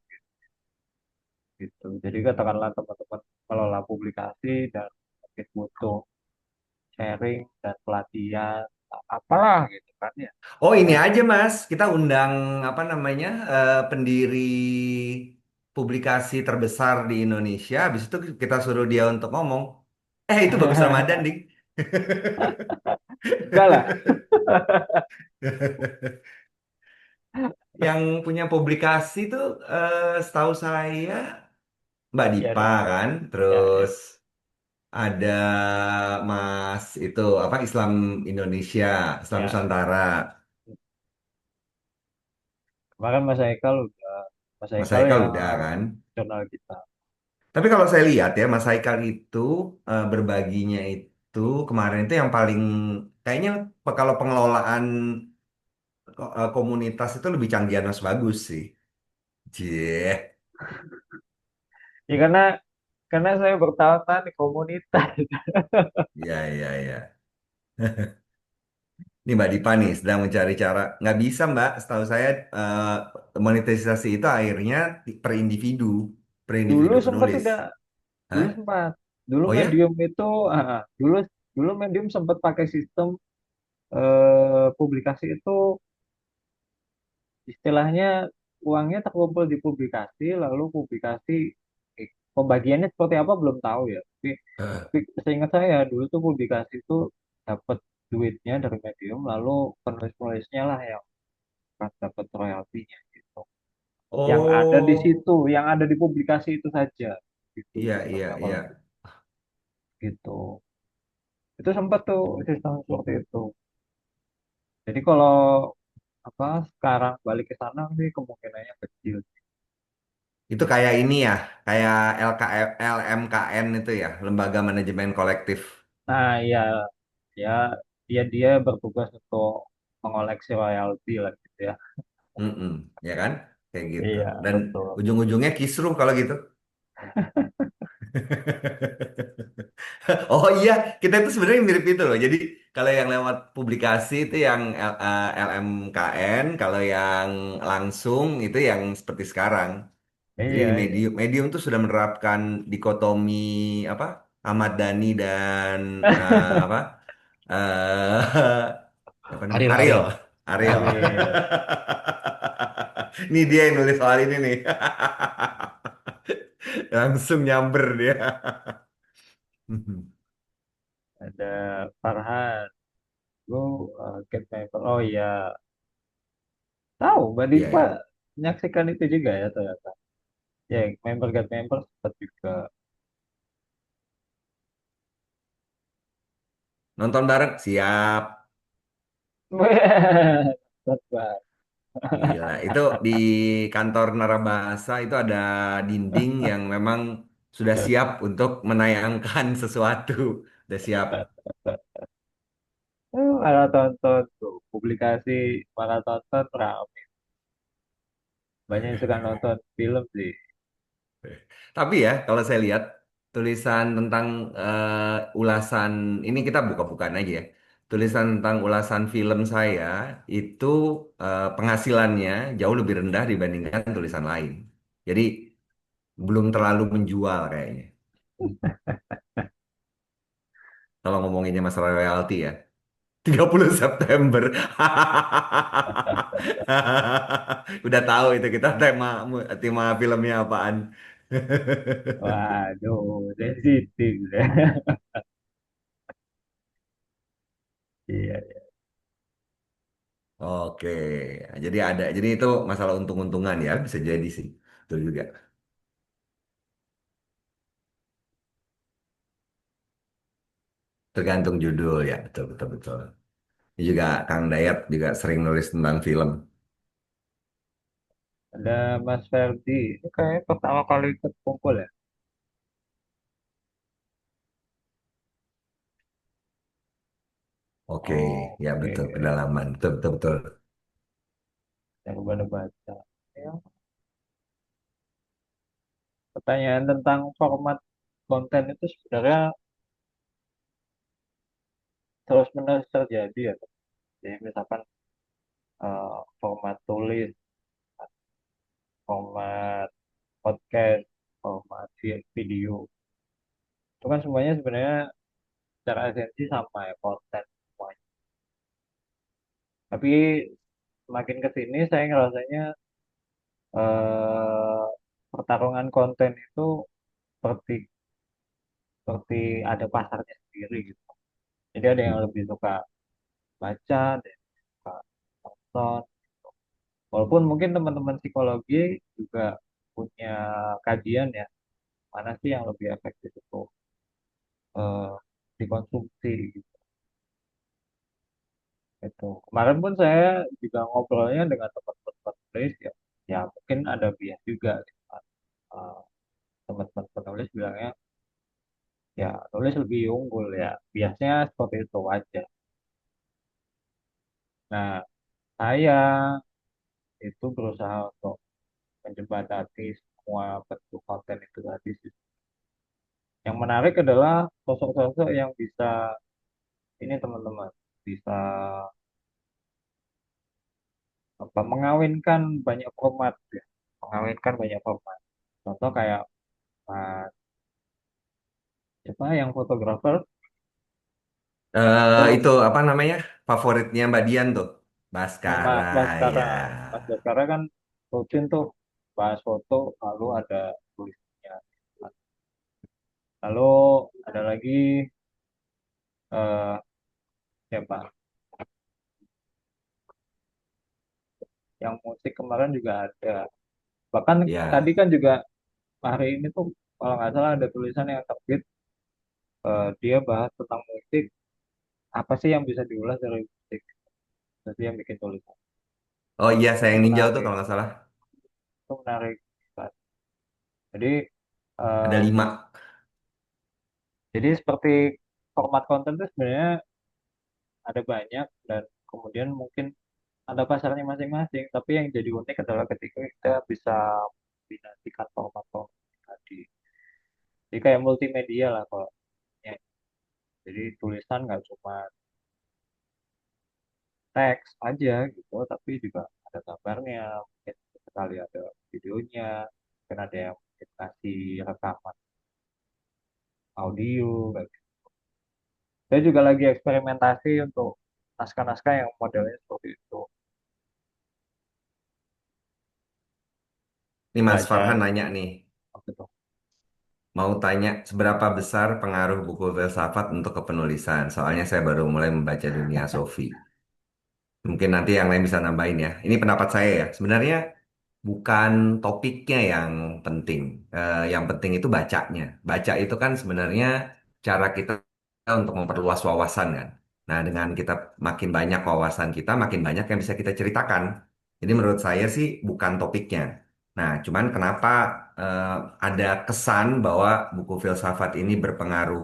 gitu. Jadi katakanlah teman-teman kelola publikasi dan mungkin butuh sharing dan pelatihan apalah gitu kan ya. Oh ini Nah, aja Mas, kita undang apa namanya pendiri publikasi terbesar di Indonesia. Habis itu kita suruh dia untuk ngomong. Itu bagus Ramadan nih. Enggak lah. Yang punya publikasi tuh setahu saya Mbak Ya, Dipa kan, ya, ya, terus ada Mas itu apa Islam Indonesia, Islam ya. Nusantara, Kemarin Mas Haikal udah, Mas Mas Haikal Haikal yang udah kan. jurnal kita. Tapi kalau saya lihat ya Mas Haikal itu berbaginya itu kemarin itu yang paling kayaknya kalau pengelolaan komunitas itu lebih canggihan Mas Bagus sih. Cie. Ya karena saya bertahun-tahun di komunitas. Ya, ya, ya. Ini Mbak Dipa nih sedang mencari cara. Nggak bisa Mbak, setahu saya monetisasi itu akhirnya per individu, per Dulu individu sempat penulis. tidak, Hah? dulu sempat. Dulu Oh ya? Medium itu, dulu dulu Medium sempat pakai sistem publikasi itu istilahnya uangnya terkumpul di publikasi, lalu publikasi pembagiannya seperti apa belum tahu ya. Eh, Tapi seingat saya dulu tuh publikasi itu dapat duitnya dari Medium, lalu penulis-penulisnya lah yang akan dapat royaltinya gitu. Yang ada di Oh, situ, yang ada di publikasi itu saja gitu iya, iya, sistemnya iya. kalau gitu. Itu sempat tuh sistem seperti itu. Jadi kalau apa sekarang balik ke sana sih kemungkinannya kecil. Itu kayak ini ya, kayak LMKN itu ya, Lembaga Manajemen Kolektif. Nah, iya ya dia bertugas untuk mengoleksi royalti lah gitu ya. Mm-mm, ya kan? Kayak gitu. Iya, Dan betul. ujung-ujungnya kisruh kalau gitu. Oh iya, kita itu sebenarnya mirip itu loh. Jadi kalau yang lewat publikasi itu yang LMKN, kalau yang langsung itu yang seperti sekarang. Jadi Iya, di iya. medium tuh sudah menerapkan dikotomi apa Ahmad Dhani dan apa apa namanya Ariel, Ariel, Ariel. Ariel. Ariel. Ini dia yang nulis soal ini nih. Langsung nyamber dia. Ada Farhan. Lu get member. Oh iya, tahu Mbak Iya Dipa ya. menyaksikan itu juga ya ternyata. Ya, member get member sempat juga. Nonton bareng, siap. Sempat. Gila, itu di kantor Narabahasa itu ada dinding yang memang sudah siap untuk menayangkan sesuatu. Udah siap. Malah tonton tuh publikasi, malah tonton rame. Banyak yang suka nonton film sih. Tapi ya, kalau saya lihat tulisan tentang ulasan ini kita buka-bukaan aja ya. Tulisan tentang ulasan film saya itu penghasilannya jauh lebih rendah dibandingkan tulisan lain. Jadi belum terlalu menjual kayaknya. Kalau ngomonginnya masalah royalti ya. 30 September. Udah tahu itu kita tema filmnya apaan. Waduh, sensitif ya. Iya, iya. Oke, jadi jadi itu masalah untung-untungan ya, bisa jadi sih. Betul juga. Tergantung judul ya, betul betul betul. Ini juga Kang Dayat juga sering nulis tentang film. Ada Mas Ferdi. Ini kayak pertama kali ikut kumpul ya. Oke, ya betul Oke, pedalaman, betul betul betul. yang baru baca. Ya, pertanyaan tentang format konten itu sebenarnya terus-menerus terjadi ya. Jadi misalkan format tulis, format podcast, format video. Itu kan semuanya sebenarnya secara esensi sama ya konten semuanya. Tapi semakin ke sini saya ngerasanya eh, pertarungan konten itu seperti seperti ada pasarnya sendiri gitu. Jadi ada yang lebih suka baca dan suka nonton. Walaupun mungkin teman-teman psikologi juga punya kajian ya, mana sih yang lebih efektif untuk eh, dikonsumsi gitu. Itu. Kemarin pun saya juga ngobrolnya dengan teman-teman penulis ya, ya mungkin ada bias juga gitu kan. Eh, teman-teman penulis bilangnya ya nulis lebih unggul ya, biasanya seperti itu aja. Nah, saya itu berusaha untuk menjembatani semua bentuk konten itu tadi sih. Yang menarik adalah sosok-sosok yang bisa ini teman-teman bisa apa mengawinkan banyak format ya, mengawinkan banyak format. Contoh kayak Mas siapa yang fotografer itu Itu apa namanya? Favoritnya Mbak Dian tuh. Baskara Mas ya. Baskara. Mas Baskara kan rutin tuh bahas foto lalu ada tulisnya. Lalu ada lagi eh, siapa yang musik kemarin juga ada. Bahkan tadi Ya. kan juga hari ini tuh kalau nggak salah ada tulisan yang terbit dia bahas tentang musik apa sih yang bisa diulas dari musik. Jadi yang bikin tulisan Oh iya, itu sayang ninja tuh menarik, kalau nggak salah. itu menarik. Jadi Ada eh, 5. jadi seperti format konten itu sebenarnya ada banyak dan kemudian mungkin ada pasarnya masing-masing. Tapi yang jadi unik adalah ketika kita bisa kombinasikan format-format tadi. Jadi kayak multimedia lah kalau ya. Jadi tulisan nggak cuma teks aja gitu, tapi juga ada gambarnya, mungkin sekali ada videonya, mungkin ada yang mungkin kasih rekaman audio. Kayak gitu. Saya juga lagi eksperimentasi untuk naskah-naskah yang modelnya seperti itu. Ini Mas Baca Farhan nanya nih. gitu. Mau tanya seberapa besar pengaruh buku filsafat untuk kepenulisan? Soalnya saya baru mulai membaca Dunia Sofi. Mungkin nanti yang lain bisa nambahin ya. Ini pendapat saya ya. Sebenarnya bukan topiknya yang penting. Yang penting itu bacanya. Baca itu kan sebenarnya cara kita untuk memperluas wawasan kan. Nah, dengan kita makin banyak wawasan kita, makin banyak yang bisa kita ceritakan. Jadi menurut saya sih bukan topiknya. Nah, cuman kenapa eh, ada kesan bahwa buku filsafat ini berpengaruh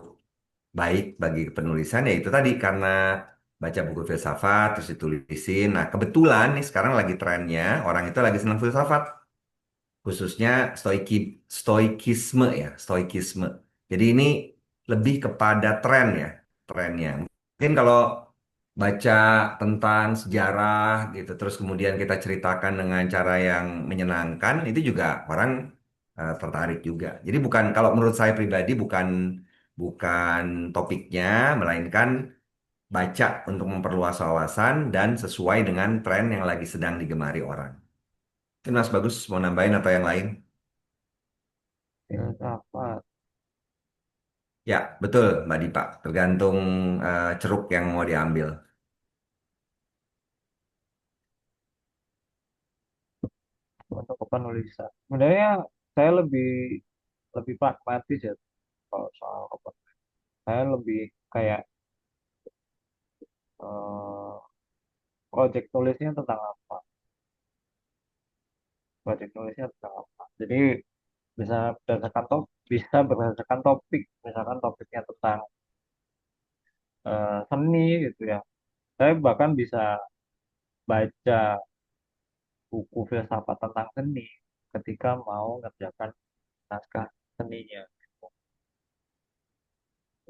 baik bagi penulisan ya itu tadi karena baca buku filsafat terus ditulisin. Nah, kebetulan nih sekarang lagi trennya orang itu lagi senang filsafat khususnya stoikisme ya, stoikisme. Jadi ini lebih kepada tren ya, trennya. Mungkin kalau baca tentang sejarah gitu, terus kemudian kita ceritakan dengan cara yang menyenangkan, itu juga orang tertarik juga. Jadi bukan, kalau menurut saya pribadi bukan bukan topiknya, melainkan baca untuk memperluas wawasan dan sesuai dengan tren yang lagi sedang digemari orang. Mungkin Mas Bagus mau nambahin atau yang lain? Filsafat Ya, betul Mbak Dipa. Tergantung ceruk yang mau diambil. untuk kepenulisan. Sebenarnya saya lebih lebih pragmatis ya kalau soal kepenulisan. Saya lebih kayak eh, project tulisnya tentang apa, project tulisnya tentang apa. Jadi bisa bisa berdasarkan topik, misalkan topiknya tentang seni gitu ya. Saya bahkan bisa baca buku filsafat tentang seni ketika mau ngerjakan naskah seninya.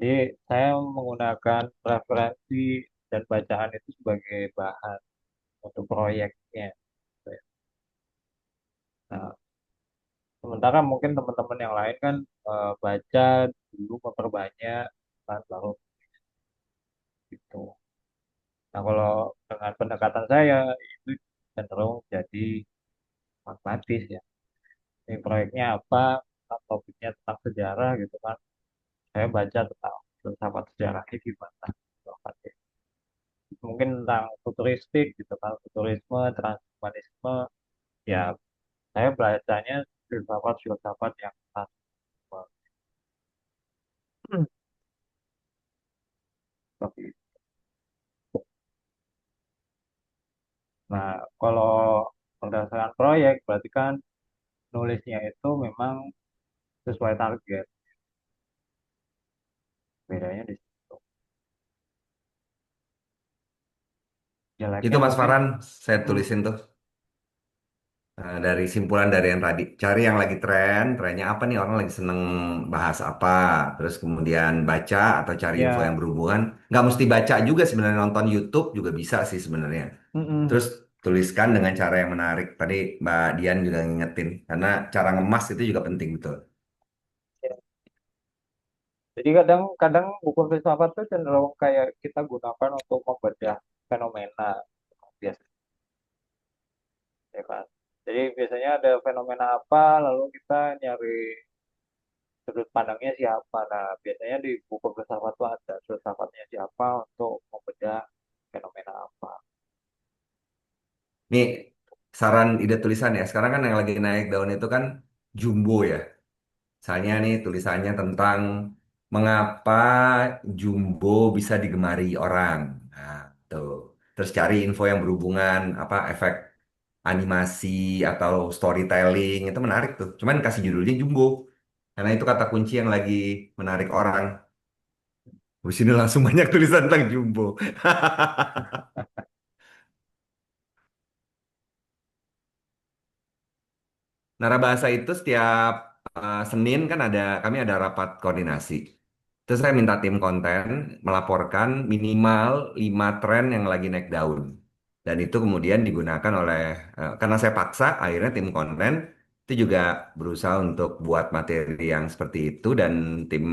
Jadi saya menggunakan referensi dan bacaan itu sebagai bahan untuk proyeknya. Gitu ya. Nah, sementara mungkin teman-teman yang lain kan baca dulu memperbanyak kan baru gitu. Nah, kalau dengan pendekatan saya itu cenderung jadi pragmatis ya. Ini proyeknya apa, tentang topiknya tentang sejarah gitu kan. Saya baca tentang filsafat sejarahnya gimana. Gitu kan, ya. mungkin tentang futuristik gitu kan, futurisme, transhumanisme. Ya, saya bacanya filsafat-filsafat yang transhuman. Seperti itu. Nah, kalau berdasarkan proyek berarti kan nulisnya itu memang sesuai target. Bedanya di situ. Itu Jeleknya Mas mungkin Farhan, saya hmm, tulisin tuh. Dari simpulan dari yang tadi, cari yang lagi trennya apa nih, orang lagi seneng bahas apa, terus kemudian baca atau cari info yang ya, berhubungan. Nggak mesti baca juga sebenarnya, nonton YouTube juga bisa sih sebenarnya. mm-mm. Terus tuliskan dengan cara yang menarik. Tadi Mbak Dian juga ngingetin, karena cara ngemas itu juga penting betul. Ya. Jadi kadang-kadang buku filsafat itu cenderung kayak kita gunakan untuk membedah fenomena biasa, ya kan. Jadi biasanya ada fenomena apa, lalu kita nyari sudut pandangnya siapa. Nah, biasanya di buku filsafat itu ada filsafatnya siapa untuk membedah fenomena apa. Nih, saran ide tulisan ya. Sekarang kan yang lagi naik daun itu kan jumbo ya. Misalnya nih tulisannya tentang mengapa Jumbo bisa digemari orang. Nah, tuh. Terus cari info yang berhubungan apa efek animasi atau storytelling itu menarik tuh. Cuman kasih judulnya Jumbo. Karena itu kata kunci yang lagi menarik orang. Di sini langsung banyak tulisan tentang Jumbo. Narabahasa itu setiap Senin kan kami ada rapat koordinasi. Terus saya minta tim konten melaporkan minimal 5 tren yang lagi naik daun. Dan itu kemudian digunakan oleh, karena saya paksa, akhirnya tim konten itu juga berusaha untuk buat materi yang seperti itu dan tim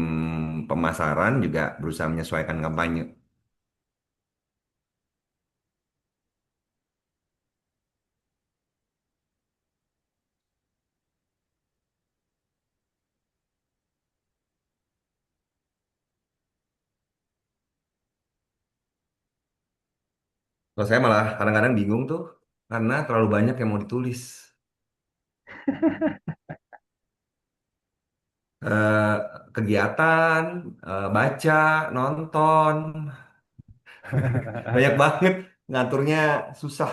pemasaran juga berusaha menyesuaikan kampanye. Kalau saya malah kadang-kadang bingung tuh karena terlalu banyak yang mau ditulis. eh, Kegiatan, baca, nonton, banyak banget ngaturnya susah.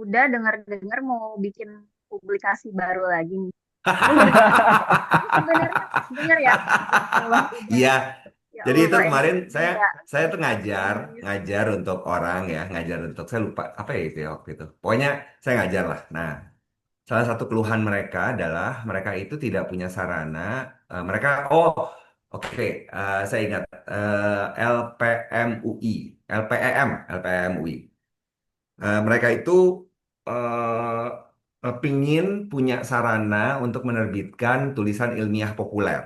Udah dengar-dengar mau bikin publikasi baru lagi nih. Ini ini sebenarnya benar ya kalau udah Iya, ya jadi itu Allah kemarin Indonesia saya tuh ngajar, Inggris. ngajar untuk orang ya, ngajar untuk saya lupa apa ya itu ya waktu itu. Pokoknya saya ngajar lah. Nah, salah satu keluhan mereka adalah mereka itu tidak punya sarana. Mereka, oh oke, saya ingat LPMUI, LPEM, LPMUI. Mereka itu pingin punya sarana untuk menerbitkan tulisan ilmiah populer.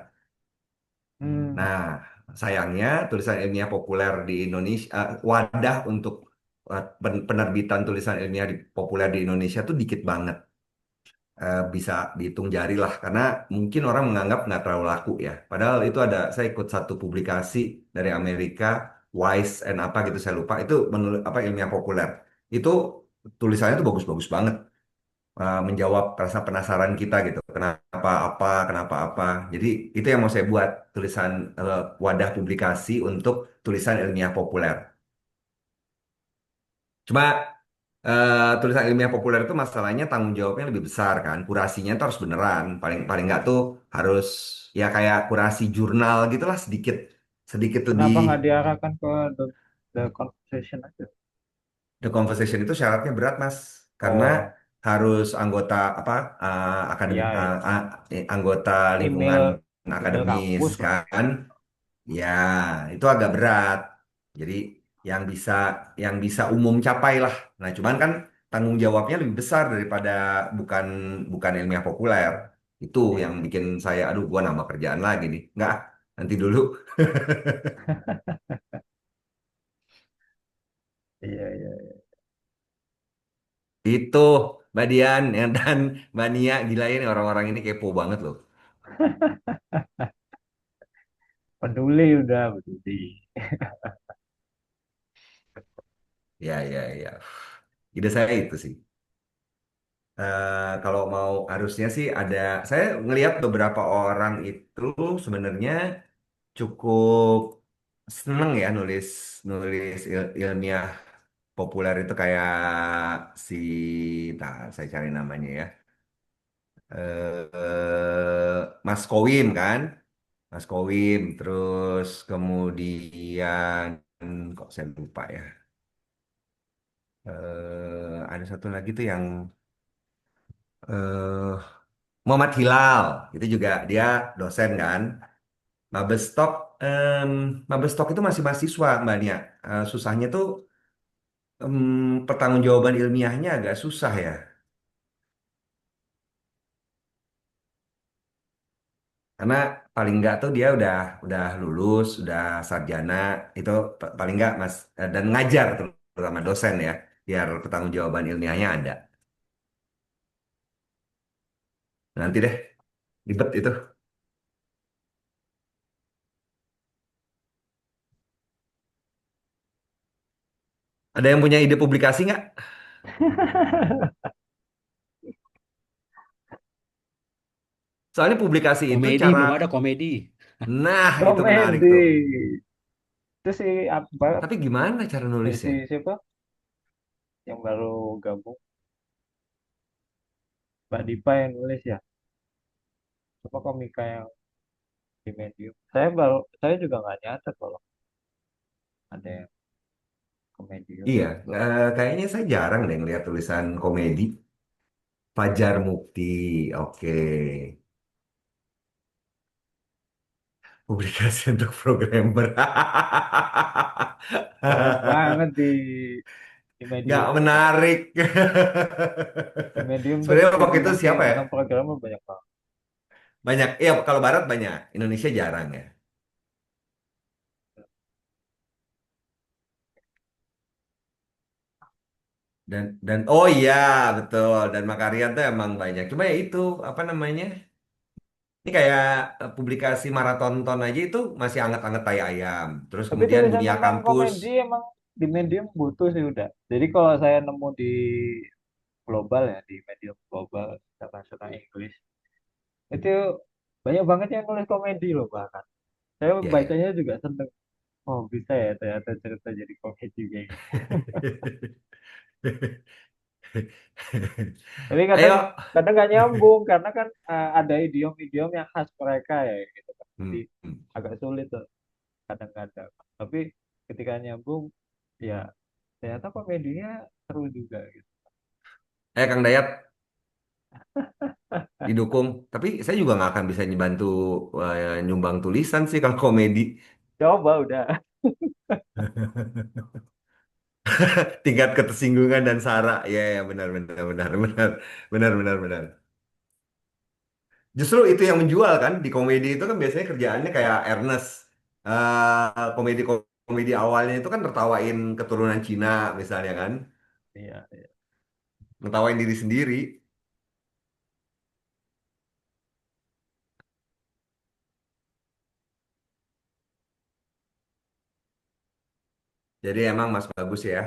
Hmm, Nah, sayangnya tulisan ilmiah populer di Indonesia, wadah untuk penerbitan tulisan ilmiah populer di Indonesia tuh dikit banget. Bisa dihitung jari lah, karena mungkin orang menganggap nggak terlalu laku ya. Padahal itu ada, saya ikut satu publikasi dari Amerika, Wise and apa gitu saya lupa, itu menurut apa ilmiah populer. Itu tulisannya tuh bagus-bagus banget. Menjawab rasa penasaran kita gitu. Kenapa apa. Jadi itu yang mau saya buat tulisan, wadah publikasi untuk tulisan ilmiah populer. Cuma tulisan ilmiah populer itu masalahnya tanggung jawabnya lebih besar kan. Kurasinya itu harus beneran. Paling paling nggak tuh harus ya kayak kurasi jurnal gitulah, sedikit sedikit lebih. kenapa nggak diarahkan ke the conversation aja? The conversation itu syaratnya berat, Mas, karena Oh, harus anggota apa, iya ya. anggota Email lingkungan email akademis kampus lah. kan, ya itu agak berat. Jadi yang bisa yang bisa umum capai lah. Nah, cuman kan tanggung jawabnya lebih besar daripada bukan bukan ilmiah populer. Itu yang Iya, bikin saya, aduh, gua nambah kerjaan lagi nih. Nggak, nanti dulu. iya, iya. Itu Mbak Dian dan Mbak Nia, gila ini orang-orang ini kepo banget loh. peduli udah peduli. Ya, ya, ya. Ide saya itu sih. Kalau mau harusnya sih ada, saya ngelihat beberapa orang itu sebenarnya cukup seneng ya nulis nulis ilmiah populer itu kayak si, nah saya cari namanya ya, Mas Kowim kan, Mas Kowim, terus kemudian kok saya lupa ya, ada satu lagi tuh yang eh Muhammad Hilal, itu juga dia dosen kan. Mabestok, em, Mabestok itu masih mahasiswa Mbak Nia. Susahnya tuh pertanggungjawaban ilmiahnya agak susah ya. Karena paling nggak tuh dia udah lulus, udah sarjana, itu paling nggak Mas, dan ngajar terutama dosen ya, biar pertanggungjawaban ilmiahnya ada. Nanti deh, ribet itu. Ada yang punya ide publikasi nggak? Soalnya publikasi itu Komedi, cara, belum ada komedi. nah itu menarik Komedi tuh. itu sih apa, Tapi gimana cara nulisnya? si siapa yang baru gabung, Mbak Dipa yang nulis ya, apa komika yang di Medium. Saya juga nggak nyata kalau ada yang ke Medium. Iya, kayaknya saya jarang deh ngeliat tulisan komedi. Fajar Mukti, oke. Publikasi untuk programmer. Banyak banget di Nggak Medium tuh banyak. menarik. Di Medium tuh Sebenarnya waktu itu buku-buku siapa ya? tentang programmer banyak banget. Banyak. Iya, kalau Barat banyak. Indonesia jarang ya. Dan oh iya betul. Dan Makarian tuh emang banyak. Cuma ya itu apa namanya? Ini kayak publikasi maratonton aja itu masih anget-anget tai ayam. Terus Tapi kemudian tulisan dunia tentang kampus. komedi emang di Medium butuh sih udah. Jadi kalau saya nemu di global ya, di Medium global internasional English, itu banyak banget yang nulis komedi loh bahkan. Saya Ya ya. bacanya juga seneng. Oh bisa ya ternyata cerita jadi komedi kayak gini. Tapi kadang Ayo. kadang nggak nyambung karena kan ada idiom-idiom yang khas mereka ya gitu kan. Jadi Hmm. agak sulit tuh kadang-kadang. Tapi ketika nyambung ya ternyata komedinya seru juga gitu. Kang Dayat didukung. Tapi saya juga nggak akan bisa bantu nyumbang tulisan sih kalau komedi. Coba udah. Tingkat ketersinggungan dan sara. Ya, ya benar benar benar benar benar benar benar. Justru itu yang menjual kan di komedi itu kan biasanya kerjaannya kayak Ernest. Komedi komedi awalnya itu kan tertawain keturunan Cina misalnya kan, Iya, iya. ngetawain diri sendiri. Jadi emang Mas bagus ya.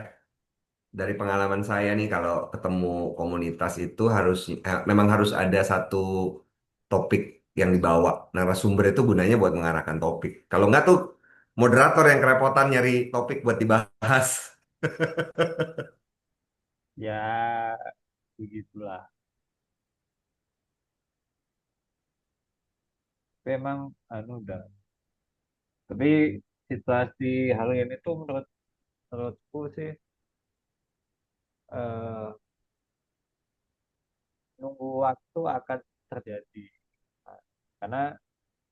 Dari pengalaman saya nih kalau ketemu komunitas itu memang harus ada satu topik yang dibawa. Narasumber itu gunanya buat mengarahkan topik. Kalau nggak tuh moderator yang kerepotan nyari topik buat dibahas. Ya begitulah. Tapi emang anu udah. Tapi situasi hari ini tuh menurutku sih eh, nunggu waktu akan terjadi. Nah, karena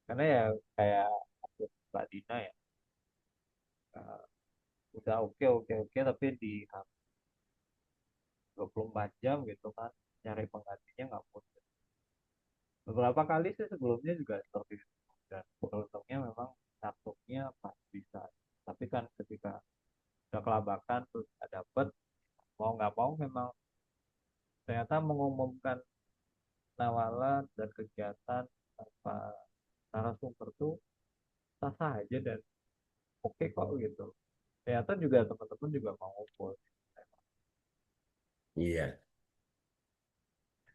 karena ya kayak aku Mbak Dina ya eh, udah oke oke oke tapi di 24 jam gitu kan nyari penggantinya nggak mudah. Beberapa kali sih sebelumnya juga seperti itu dan beruntungnya memang satunya pas bisa. Tapi kan ketika udah kelabakan terus nggak dapet mau nggak mau memang ternyata mengumumkan penawaran dan kegiatan tanpa narasumber tuh sah-sah aja dan oke kok gitu. Ternyata juga teman-teman juga mau ngumpul. Iya.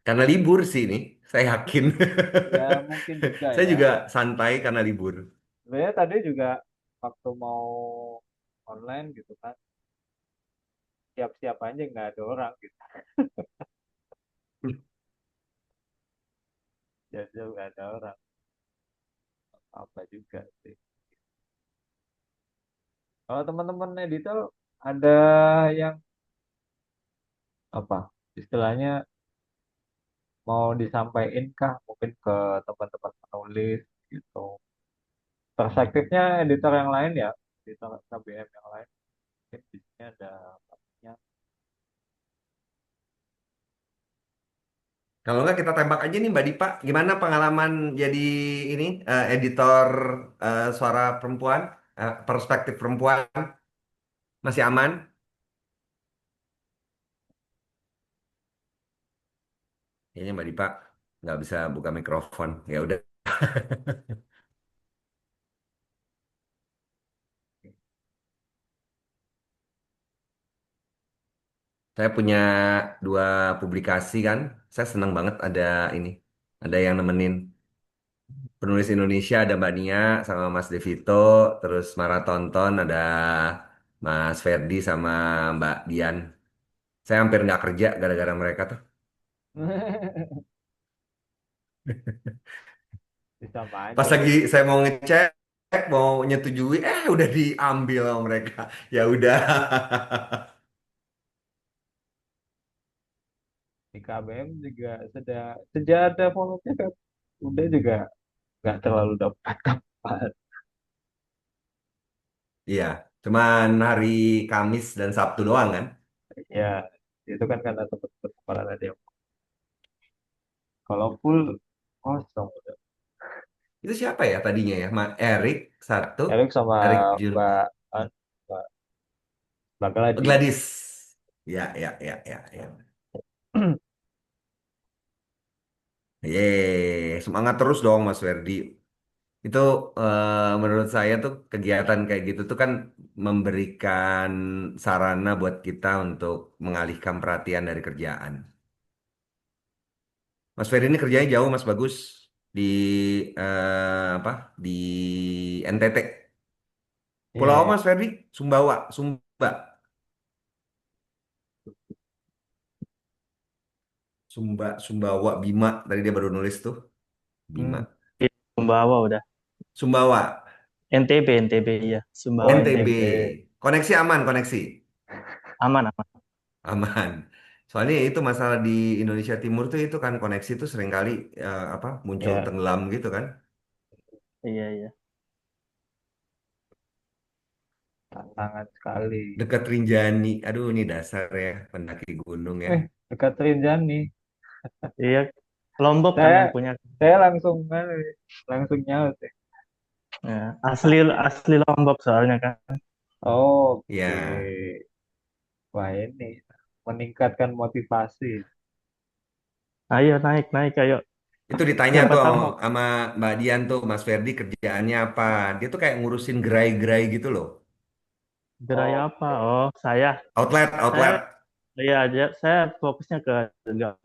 Karena libur sih ini, saya yakin. Ya mungkin juga Saya ya. juga santai karena libur. Sebenarnya tadi juga waktu mau online gitu kan, siap-siap aja nggak ada orang gitu. Jadi nggak ada orang apa juga sih. Kalau teman-teman editor ada yang apa istilahnya mau disampaikan kah mungkin ke teman-teman penulis gitu. Perspektifnya editor yang lain ya, editor KBM yang lain mungkin di sini ada pastinya. Kalau nggak kita tembak aja nih Mbak Dipa, gimana pengalaman jadi ini editor suara perempuan, perspektif perempuan, masih aman? Kayaknya Mbak Dipa nggak bisa buka mikrofon. Ya udah, saya punya dua publikasi kan. Saya senang banget ini, ada yang nemenin. Penulis Indonesia ada Mbak Nia sama Mas Devito, terus Maratonton ada Mas Ferdi sama Mbak Dian. Saya hampir nggak kerja gara-gara mereka tuh. Sama Pas aja lagi sih. saya mau ngecek, mau nyetujui, udah diambil sama mereka. Ya udah. Di KBM juga sudah sejak ada volunteer kan udah juga nggak terlalu dapat dapat. Iya, cuman hari Kamis dan Sabtu doang kan. Ya itu kan karena teman-teman kepala radio. Kalau full kosong udah. Itu siapa ya tadinya ya? Erik satu, Erik sama Erik Jun, Mbak Gladys. Gladys. Ya, ya, ya, ya, ya. Yeay, semangat terus dong Mas Ferdi. Itu menurut saya tuh kegiatan kayak gitu tuh kan memberikan sarana buat kita untuk mengalihkan perhatian dari kerjaan. Mas Ferdi ini kerjanya jauh Mas Bagus di apa? Di NTT. Iya Pulau apa ya. Mas Ferdi? Sumbawa, Sumba, Sumbawa, Bima. Tadi dia baru nulis tuh, Bima. Hmm. Sumbawa udah. Sumbawa, NTB, NTB ya. Sumbawa Oh NTB. NTB. NTB. Koneksi aman, koneksi. Aman, aman. Aman. Soalnya itu masalah di Indonesia Timur tuh itu kan koneksi tuh seringkali apa muncul Ya tenggelam gitu kan. Iya, iya. tantangan sekali. Dekat Rinjani. Aduh ini dasar ya pendaki gunung ya. Dekat Rinjani. Iya, Lombok kan Saya yang punya. saya langsung nyaut ya. Ya, asli asli Lombok soalnya kan. Oke. Ya, Wah ini meningkatkan motivasi. Ayo naik, naik, ayo. itu ditanya Siapa tuh tahu sama mau sama Mbak Dian tuh Mas Ferdi kerjaannya apa. Dia tuh kayak ngurusin gerai-gerai gitu loh. gerai apa? Oke. Oh, Outlet, saya, outlet. iya aja. Saya fokusnya ke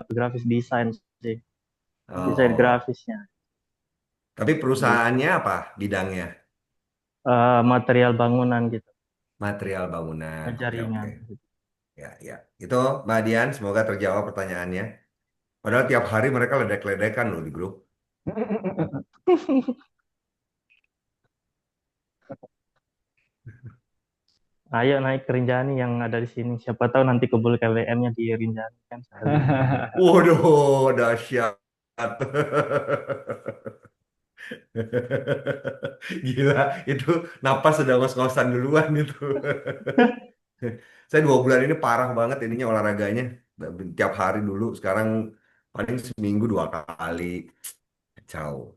grafis desain sih. Desain Oh, grafisnya. tapi Di perusahaannya apa bidangnya? material bangunan gitu. Material bangunan. Oke, oke. Jaringan. Ya, ya. Itu Mbak Dian, semoga terjawab pertanyaannya. Padahal tiap hari mereka ledek-ledekan loh di grup. Ayo naik ke Rinjani yang ada di sini. Siapa tahu nanti kebul KWM-nya di Rinjani kan sekalian. Waduh, dahsyat. Gila, itu napas sudah ngos-ngosan duluan itu. Saya 2 bulan ini parah banget ininya olahraganya. Tiap hari dulu, sekarang paling seminggu 2 kali. Kacau.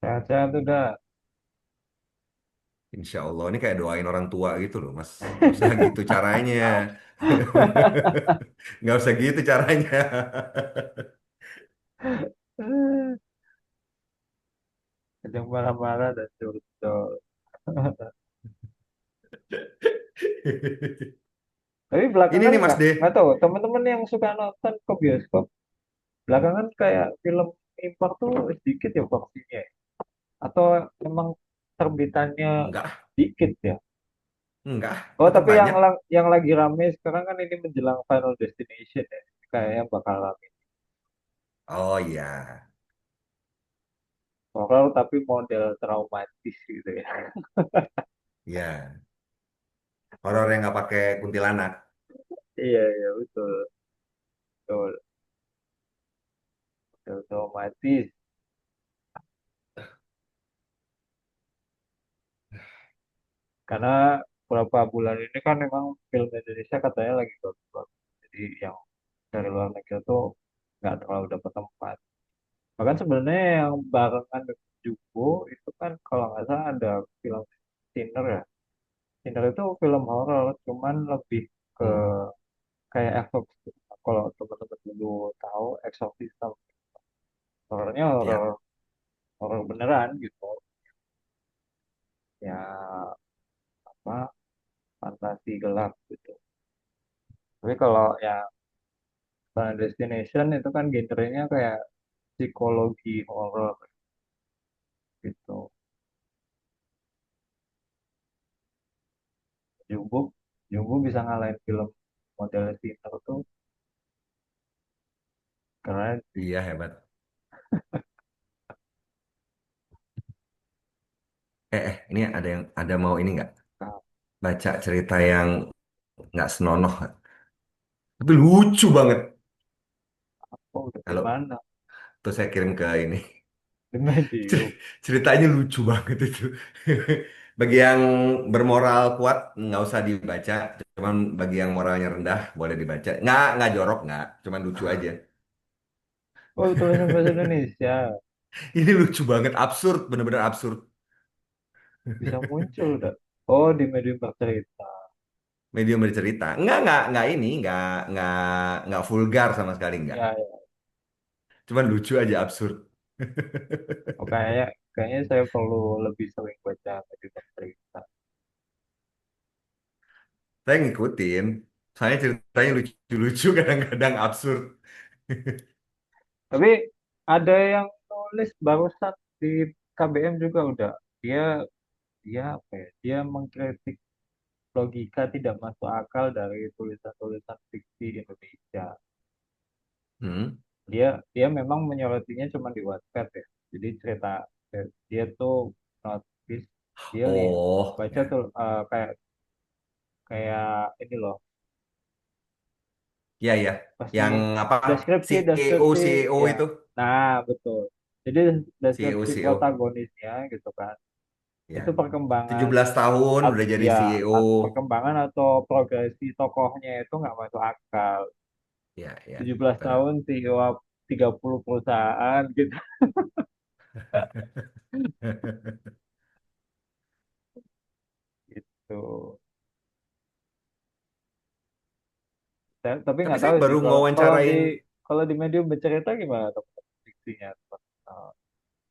Sehat-sehat udah. Insya Allah, ini kayak doain orang tua gitu loh, Mas. Nggak usah gitu caranya. Nggak usah gitu caranya. yang marah-marah dan curcol. Tapi Ini belakangan nih Mas nggak D. tahu teman-teman yang suka nonton ke bioskop belakangan kayak film impor tuh sedikit ya porsinya ya? Atau memang terbitannya Enggak, dikit ya? enggak, Oh tetap tapi yang banyak. yang lagi rame sekarang kan ini menjelang Final Destination ya, kayaknya bakal rame. Oh iya, Horor tapi model traumatis gitu ya. iya. Horor yang nggak pakai kuntilanak. Iya iya betul betul model traumatis. Karena beberapa bulan ini kan memang film Indonesia katanya lagi bagus-bagus. Jadi yang dari luar negeri tuh nggak terlalu dapat tempat. Bahkan sebenarnya yang barengan dengan Jumbo itu kan kalau nggak salah ada film Sinner ya. Sinner itu film horor, cuman lebih ke Hmm, kayak Exorcist. Kalau teman-teman dulu tahu Exorcism, horornya horor iya, horor beneran gitu. Ya apa fantasi gelap gitu. Tapi kalau yang Final Destination itu kan genrenya kayak psikologi horor gitu. Jumbo, Jumbo bisa ngalahin film model Sinner tuh keren. iya hebat. Ini ada mau ini nggak? Nah, Baca cerita yang nggak senonoh, tapi lucu banget. oh, udah Kalau gimana? tuh saya kirim ke ini. The Medium. Ceritanya lucu banget itu. Bagi yang bermoral kuat nggak usah dibaca, cuman bagi yang moralnya rendah boleh dibaca. Nggak jorok nggak, cuman lucu aja. Oh, tulisan bahasa Indonesia Ini lucu banget, absurd, bener-bener absurd. bisa muncul dah. Oh, di Medium bercerita. Medium bercerita, nggak ini, nggak vulgar sama sekali nggak. Ya, ya. Cuman lucu aja, absurd. Oh, kayaknya saya perlu lebih sering baca Medium bercerita. Saya ngikutin, saya ceritanya lucu-lucu, kadang-kadang absurd. Tapi ada yang nulis barusan di KBM juga udah. Dia dia apa ya? Dia mengkritik logika tidak masuk akal dari tulisan-tulisan fiksi Indonesia. Hmm. Dia dia memang menyorotinya cuma di Wattpad ya. Jadi cerita dia tuh notice dia Oh, baca ya. tuh kayak kayak ini loh Iya, ya. pasti Yang apa? deskripsi CEO, deskripsi CEO ya. itu. Nah betul. Jadi CEO, deskripsi CEO. protagonisnya gitu kan. Ya. Itu perkembangan 17 tahun at- udah jadi ya CEO. perkembangan atau progresi tokohnya itu nggak masuk akal. Ya, ya. 17 Benar. tahun CEO 30 perusahaan gitu. Gitu. Tapi Tapi nggak saya tahu sih baru kalau ngewawancarain di medium bercerita gimana tuh fiksinya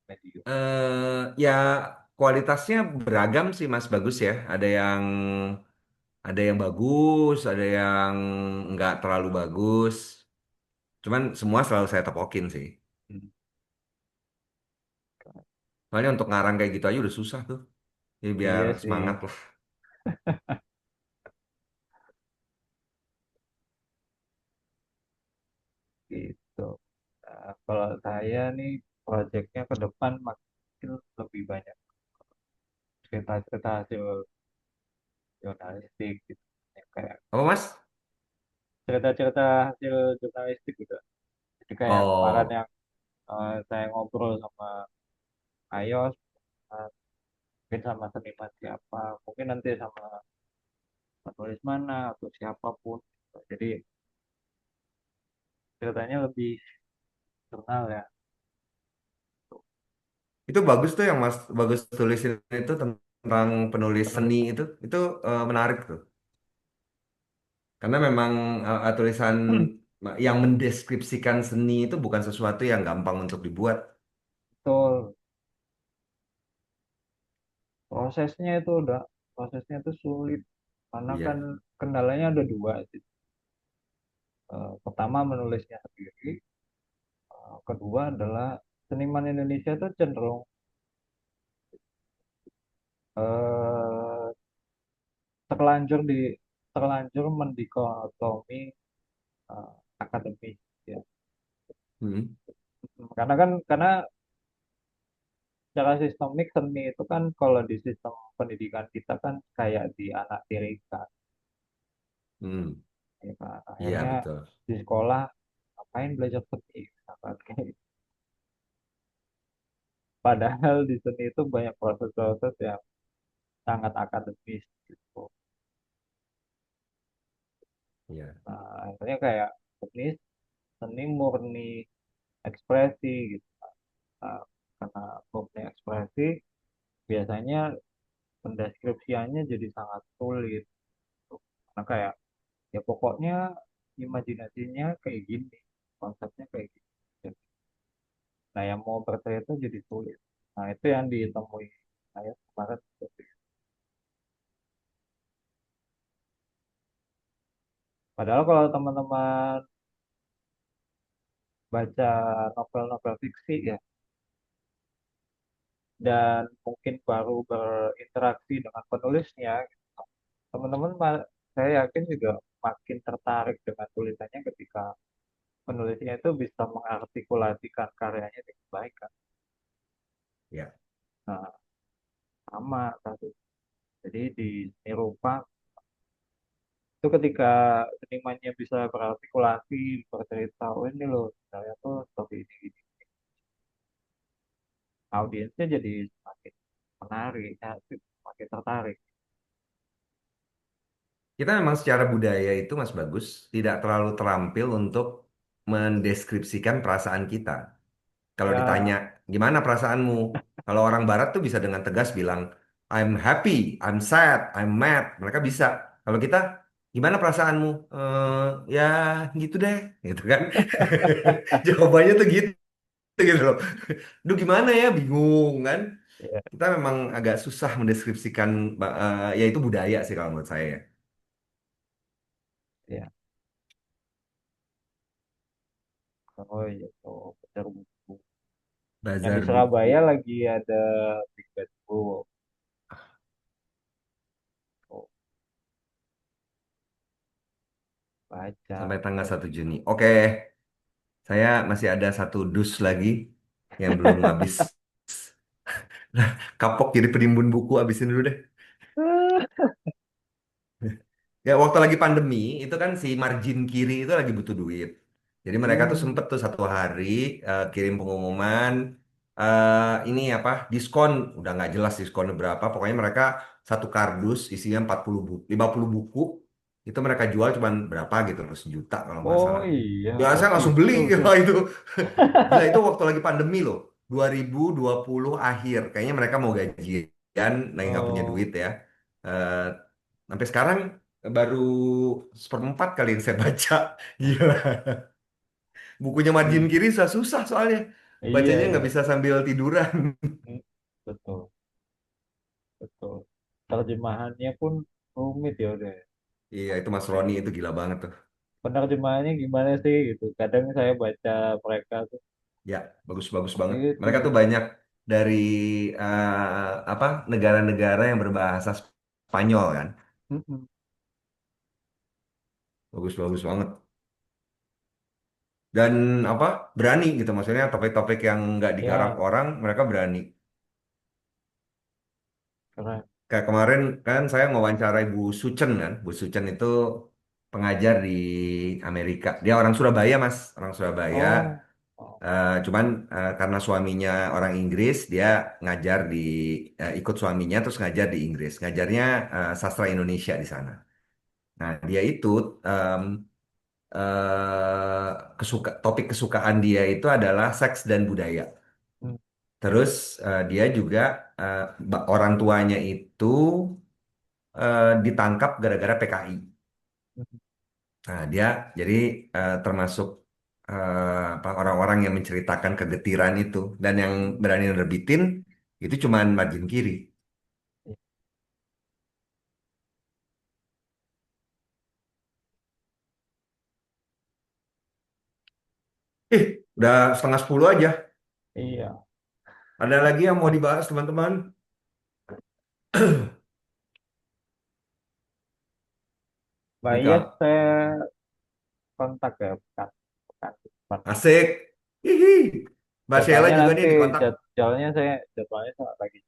medium. ya kualitasnya beragam sih Mas, bagus ya. Ada yang bagus, ada yang nggak terlalu bagus. Cuman semua selalu saya tepokin sih. Hmm. Soalnya untuk ngarang kayak gitu aja udah susah tuh. Jadi biar Iya sih, semangat lah. gitu. Nah, kalau saya nih proyeknya ke depan makin lebih banyak cerita-cerita hasil jurnalistik gitu. Ya, kayak Apa Mas? cerita-cerita hasil jurnalistik gitu. Jadi kayak kemarin Oh, yang saya ngobrol sama Ayos, mungkin sama seniman siapa, mungkin nanti sama penulis mana atau siapapun. Jadi ceritanya lebih jurnal ya. itu bagus tuh yang Mas bagus tulisin itu tentang penulis seni Penulis itu menarik tuh. Karena memang tulisan yang mendeskripsikan seni itu bukan sesuatu yang gampang untuk dibuat. betul. prosesnya itu udah prosesnya itu sulit karena kan Iya. kendalanya ada dua sih. Pertama menulisnya sendiri, kedua adalah seniman Indonesia itu cenderung eh, terlanjur di terlanjur mendikotomi eh, akademis ya. Hmm. Karena secara sistemik seni itu kan kalau di sistem pendidikan kita kan kayak di anak tirikan Hmm. ya kan. Iya, Akhirnya betul. di sekolah ngapain belajar seni misalkan. Padahal di seni itu banyak proses-proses yang sangat akademis gitu. Iya. Nah, akhirnya kayak seni seni murni ekspresi gitu. Nah, karena murni ekspresi biasanya pendeskripsiannya jadi sangat sulit gitu. Karena kayak ya pokoknya imajinasinya kayak gini, konsepnya kayak gini. Nah, yang mau percaya itu jadi sulit. Nah, itu yang ditemui saya kemarin seperti itu. Padahal kalau teman-teman baca novel-novel fiksi ya, dan mungkin baru berinteraksi dengan penulisnya, teman-teman saya yakin juga makin tertarik dengan tulisannya ketika penulisnya itu bisa mengartikulasikan karyanya dengan baik kan. Iya. Nah, sama kasus. Jadi di seni rupa itu ketika senimannya bisa berartikulasi, bercerita, oh ini loh, saya tuh seperti ini. Audiensnya jadi semakin menarik, ya, semakin tertarik. Kita memang secara budaya itu, Mas Bagus, tidak terlalu terampil untuk mendeskripsikan perasaan kita. Kalau ditanya, Ya, gimana perasaanmu? Kalau orang Barat tuh bisa dengan tegas bilang, I'm happy, I'm sad, I'm mad. Mereka bisa. Kalau kita, gimana perasaanmu? Ya gitu deh, gitu kan? Jawabannya tuh gitu, gitu loh. Duh gimana ya, bingung kan? ya, Kita memang agak susah mendeskripsikan, ya itu budaya sih kalau menurut saya. ya. Oh iya, tuh baca buku. Yang di Bazar Surabaya buku lagi ada Big Bad Book. Oh, baca. sampai tanggal 1 Juni. Oke, saya masih ada satu dus lagi yang belum habis. Kapok jadi penimbun buku, habisin dulu deh. Ya, waktu lagi pandemi, itu kan si margin kiri itu lagi butuh duit. Jadi mereka tuh Hmm. sempet tuh satu hari kirim pengumuman, ini apa, diskon, udah nggak jelas diskonnya berapa. Pokoknya mereka satu kardus isinya 40 buku, 50 buku, itu mereka jual cuman berapa gitu, loh, 1 juta kalau nggak Oh salah. iya, Ya oh saya langsung beli gitu. wah, itu. Gila, itu waktu lagi pandemi loh. 2020 akhir. Kayaknya mereka mau gajian, lagi nggak punya Oh duit ya. Eh, Sampai sekarang baru seperempat kali yang saya baca. Gila. Bukunya margin iya, kiri susah susah soalnya. iya, Bacanya nggak iya. bisa sambil tiduran. Hmm, betul, betul. Terjemahannya pun rumit ya udah. Iya, itu Mas Roni itu gila banget tuh. Penerjemahannya gimana sih gitu. Kadang saya baca mereka tuh Ya, bagus-bagus banget. itu Mereka tuh gitu. banyak dari apa negara-negara yang berbahasa Spanyol kan. Mm-mm. Bagus-bagus banget. Dan apa berani gitu maksudnya topik-topik yang nggak digarap Ya, orang mereka berani keren. kayak kemarin kan saya ngewawancarai Bu Sucen kan Bu Sucen itu pengajar di Amerika dia orang Surabaya Mas orang Surabaya. Oh, oh, Cuman karena suaminya orang Inggris dia ngajar di ikut suaminya terus ngajar di Inggris ngajarnya sastra Indonesia di sana. Nah dia itu em, topik kesukaan dia itu adalah seks dan budaya. mm, Terus dia juga orang tuanya itu ditangkap gara-gara PKI. mm, Nah, dia jadi termasuk apa, orang-orang yang menceritakan kegetiran itu dan yang mm. berani nerbitin itu cuman margin kiri. Ih, udah setengah 10 aja. Iya, Ada lagi yang mau dibahas teman-teman? Mbak Iyas Mika, saya kontak ya, pekan, pekan depan. asik. Hihi. Mbak Sheila Jadwalnya juga nanti, nih di kontak. jadwalnya saya lagi,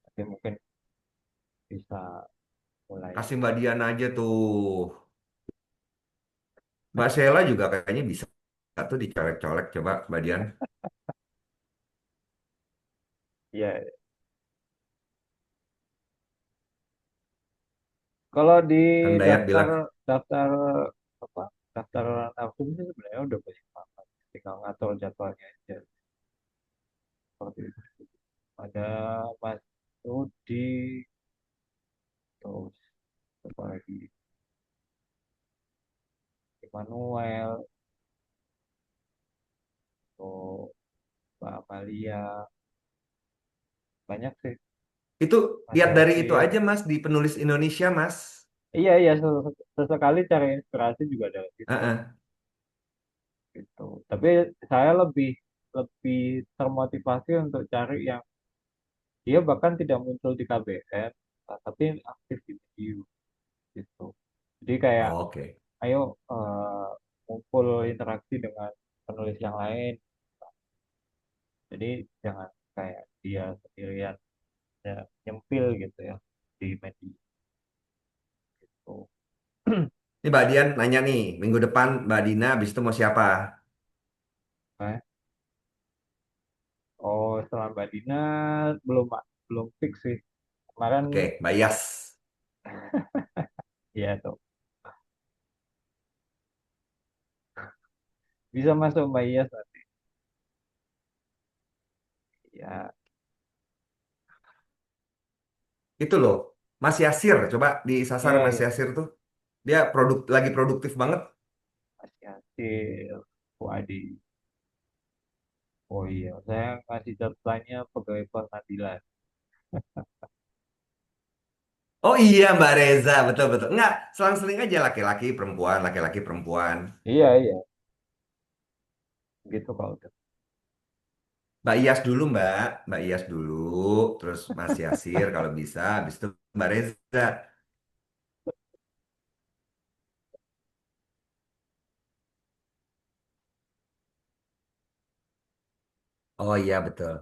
nanti mungkin bisa mulai. Kasih Mbak Dian aja tuh. Mbak Sheila juga kayaknya bisa tuh dicolek-colek coba Mbak Dian. Ya, kalau di Kang Dayat daftar bilang, daftar apa daftar nafsu sih sebenarnya udah banyak banget. Tinggal ngatur jadwalnya aja. Seperti itu. Ada Mas Rudi, terus apa lagi, Immanuel, atau Mbak Amalia, banyak sih, itu Mas lihat dari itu Elvin. aja Mas di penulis Indonesia Mas. Iya, iya, sesekali cari inspirasi juga dari situ Heeh. gitu. Tapi saya lebih lebih termotivasi untuk cari yang dia bahkan tidak muncul di KBN, tapi aktif di Medium gitu. Jadi kayak Oke. ayo ngumpul interaksi dengan penulis yang lain. Jadi jangan kayak dia sendirian ya, nyempil gitu ya di media gitu. Ini Mbak Dian nanya nih, minggu depan Mbak Dina habis itu mau siapa? Nah, oh setelah Mbak Dina belum belum fix sih. Kemarin Oke, Mbak Yas. ya tuh bisa masuk Mbak Iyas nanti. Ya, Itu loh, Mas Yasir. Coba disasar iya, Mas iya. Yasir tuh. Dia lagi produktif banget. Masih hasil Wadi. Oh iya, saya ngasih catatannya pegawai pengadilan. Oh iya Mbak Reza, betul-betul. Enggak, selang-seling aja laki-laki perempuan. Iya, iya, gitu kalau udah. Mbak Iyas dulu Mbak Iyas dulu. Terus Mas Yasir kalau bisa, habis itu Mbak Reza. Oh iya betul.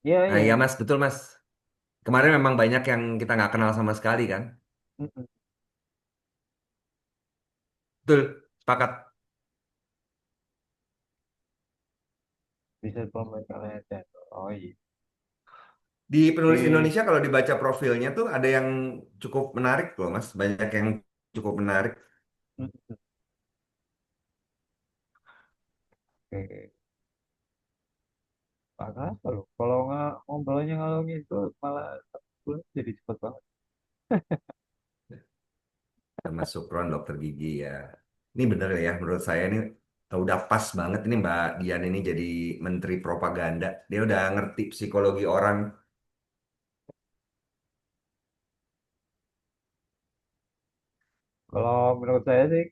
Iya, Nah iya iya. Mas, betul Mas. Kemarin memang banyak yang kita nggak kenal sama sekali kan? Mm-mm. Betul, sepakat. Bisa pemain kalian channel. Oh iya. Di penulis Di Indonesia kalau dibaca profilnya tuh ada yang cukup menarik loh Mas. Banyak yang cukup menarik. mm, oke. Parah loh. Kalau nggak ngobrolnya ngalung itu malah 1 bulan jadi cepet banget. Mas Sukron dokter gigi ya. Ini bener ya menurut saya ini udah pas banget ini Mbak Dian ini jadi menteri propaganda. Dia udah ngerti psikologi orang. Kalau menurut saya sih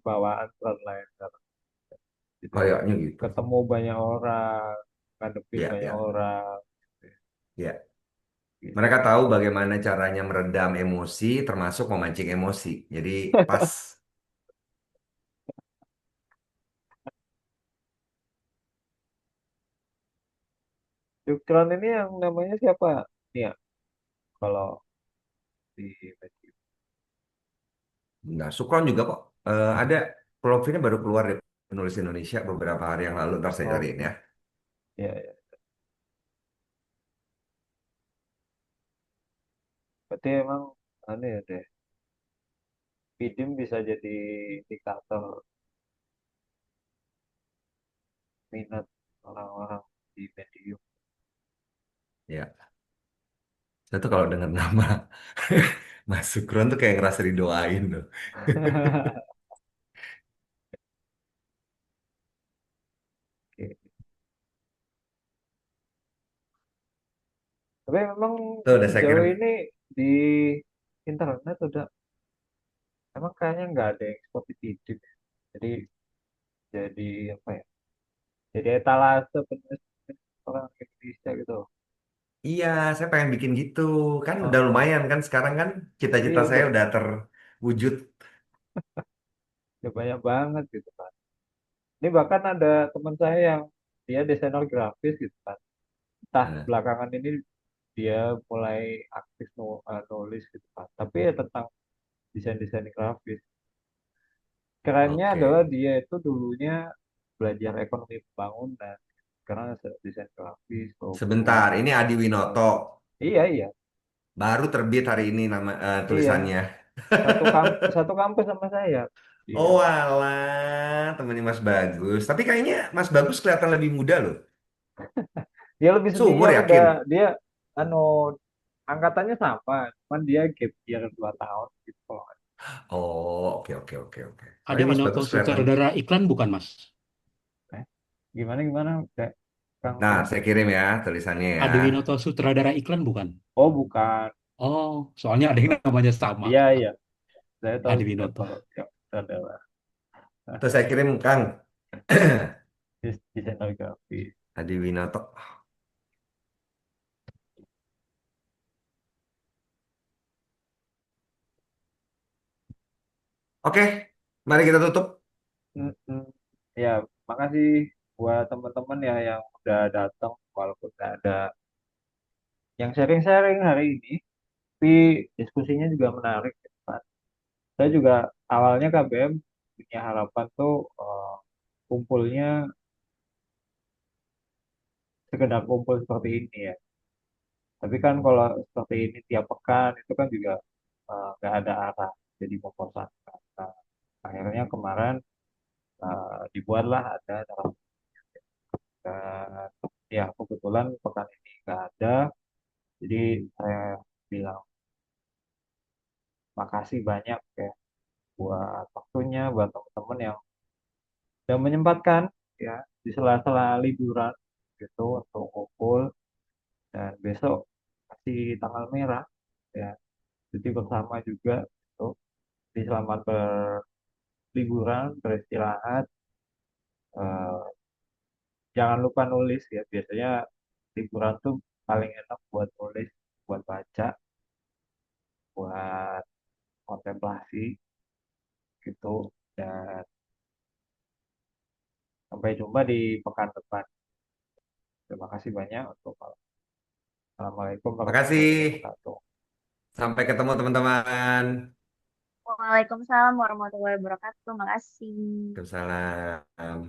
bawaan frontliner. Jadi Kayaknya gitu. ketemu banyak orang, ngadepin Ya, banyak ya, orang. ya. Gitu. Mereka tahu bagaimana caranya meredam emosi, termasuk memancing emosi. Jadi pas. Cukron ini yang namanya siapa? Iya, kalau di media. Nah, Sukron juga kok. Ada profilnya baru keluar dari penulis Indonesia beberapa hari yang lalu. Ntar saya cariin Oke, ya. iya, iya. Berarti emang aneh ya deh. Pidim bisa jadi indikator minat orang-orang di medium. Ya, saya tuh kalau dengar nama Mas Sukron tuh kayak ngerasa didoain loh. Oke. Tapi memang Tuh udah saya sejauh kirim. ini di internet udah emang kayaknya nggak ada yang seperti Pidim. Jadi jadi apa ya? Jadi etalase penulis orang Indonesia gitu. Iya, saya pengen bikin gitu. Kan udah Oh, lumayan kan sekarang kan cita-cita iya saya udah terwujud. udah banyak banget gitu kan. Ini bahkan ada teman saya yang dia desainer grafis gitu kan. Entah Nah, belakangan ini dia mulai aktif nulis gitu kan. Tapi ya tentang desain-desain grafis. Kerennya adalah oke. dia itu dulunya belajar ekonomi pembangunan. Sekarang desain grafis, Sebentar, logo. ini Adi Winoto. Iya, iya, Baru terbit hari ini nama iya. tulisannya. Satu kampus sama saya. Iya. Oh alah, temennya Mas Bagus. Tapi kayaknya Mas Bagus kelihatan lebih muda loh. Dia lebih Seumur senior udah yakin? dia anu angkatannya sama, cuman dia gap year 2 tahun gitu kalau nggak Oh, oke oke oke oke. Ade Soalnya Mas Winoto Bagus kelihatan. sutradara iklan bukan, Mas? salah. Gimana gimana kayak Kang Nah, Tom? saya kirim ya tulisannya ya. Ade Winoto sutradara iklan bukan? Oh bukan. Oh, soalnya ada yang namanya sama. Iya iya, saya tahu Ade juga Winoto. kalau yang itu adalah Terus saya kirim Kang. desainer grafis. Adi Winoto. Oke, mari kita tutup. Mm-mm. Ya, makasih buat teman-teman ya yang udah datang walaupun nggak ada yang sharing-sharing hari ini, tapi diskusinya juga menarik gitu kan. Saya juga awalnya KBM punya harapan tuh kumpulnya sekedar kumpul seperti ini ya. Tapi kan kalau seperti ini tiap pekan itu kan juga nggak ada arah, jadi membosankan. Nah, akhirnya kemarin dibuatlah ada dalam ya kebetulan pekan ini nggak ada, jadi saya bilang makasih banyak ya buat waktunya, buat teman-teman yang sudah menyempatkan ya di sela-sela liburan gitu untuk kumpul dan besok masih tanggal merah ya, cuti bersama juga gitu. Jadi selamat berliburan, beristirahat. Eh, jangan lupa nulis ya. Biasanya liburan tuh paling enak buat nulis, buat baca, buat kontemplasi gitu. Dan sampai jumpa di pekan depan. Terima kasih banyak untuk Assalamualaikum warahmatullahi Makasih. wabarakatuh. Sampai ketemu teman-teman. Waalaikumsalam warahmatullahi wabarakatuh. Makasih. Waalaikumsalam.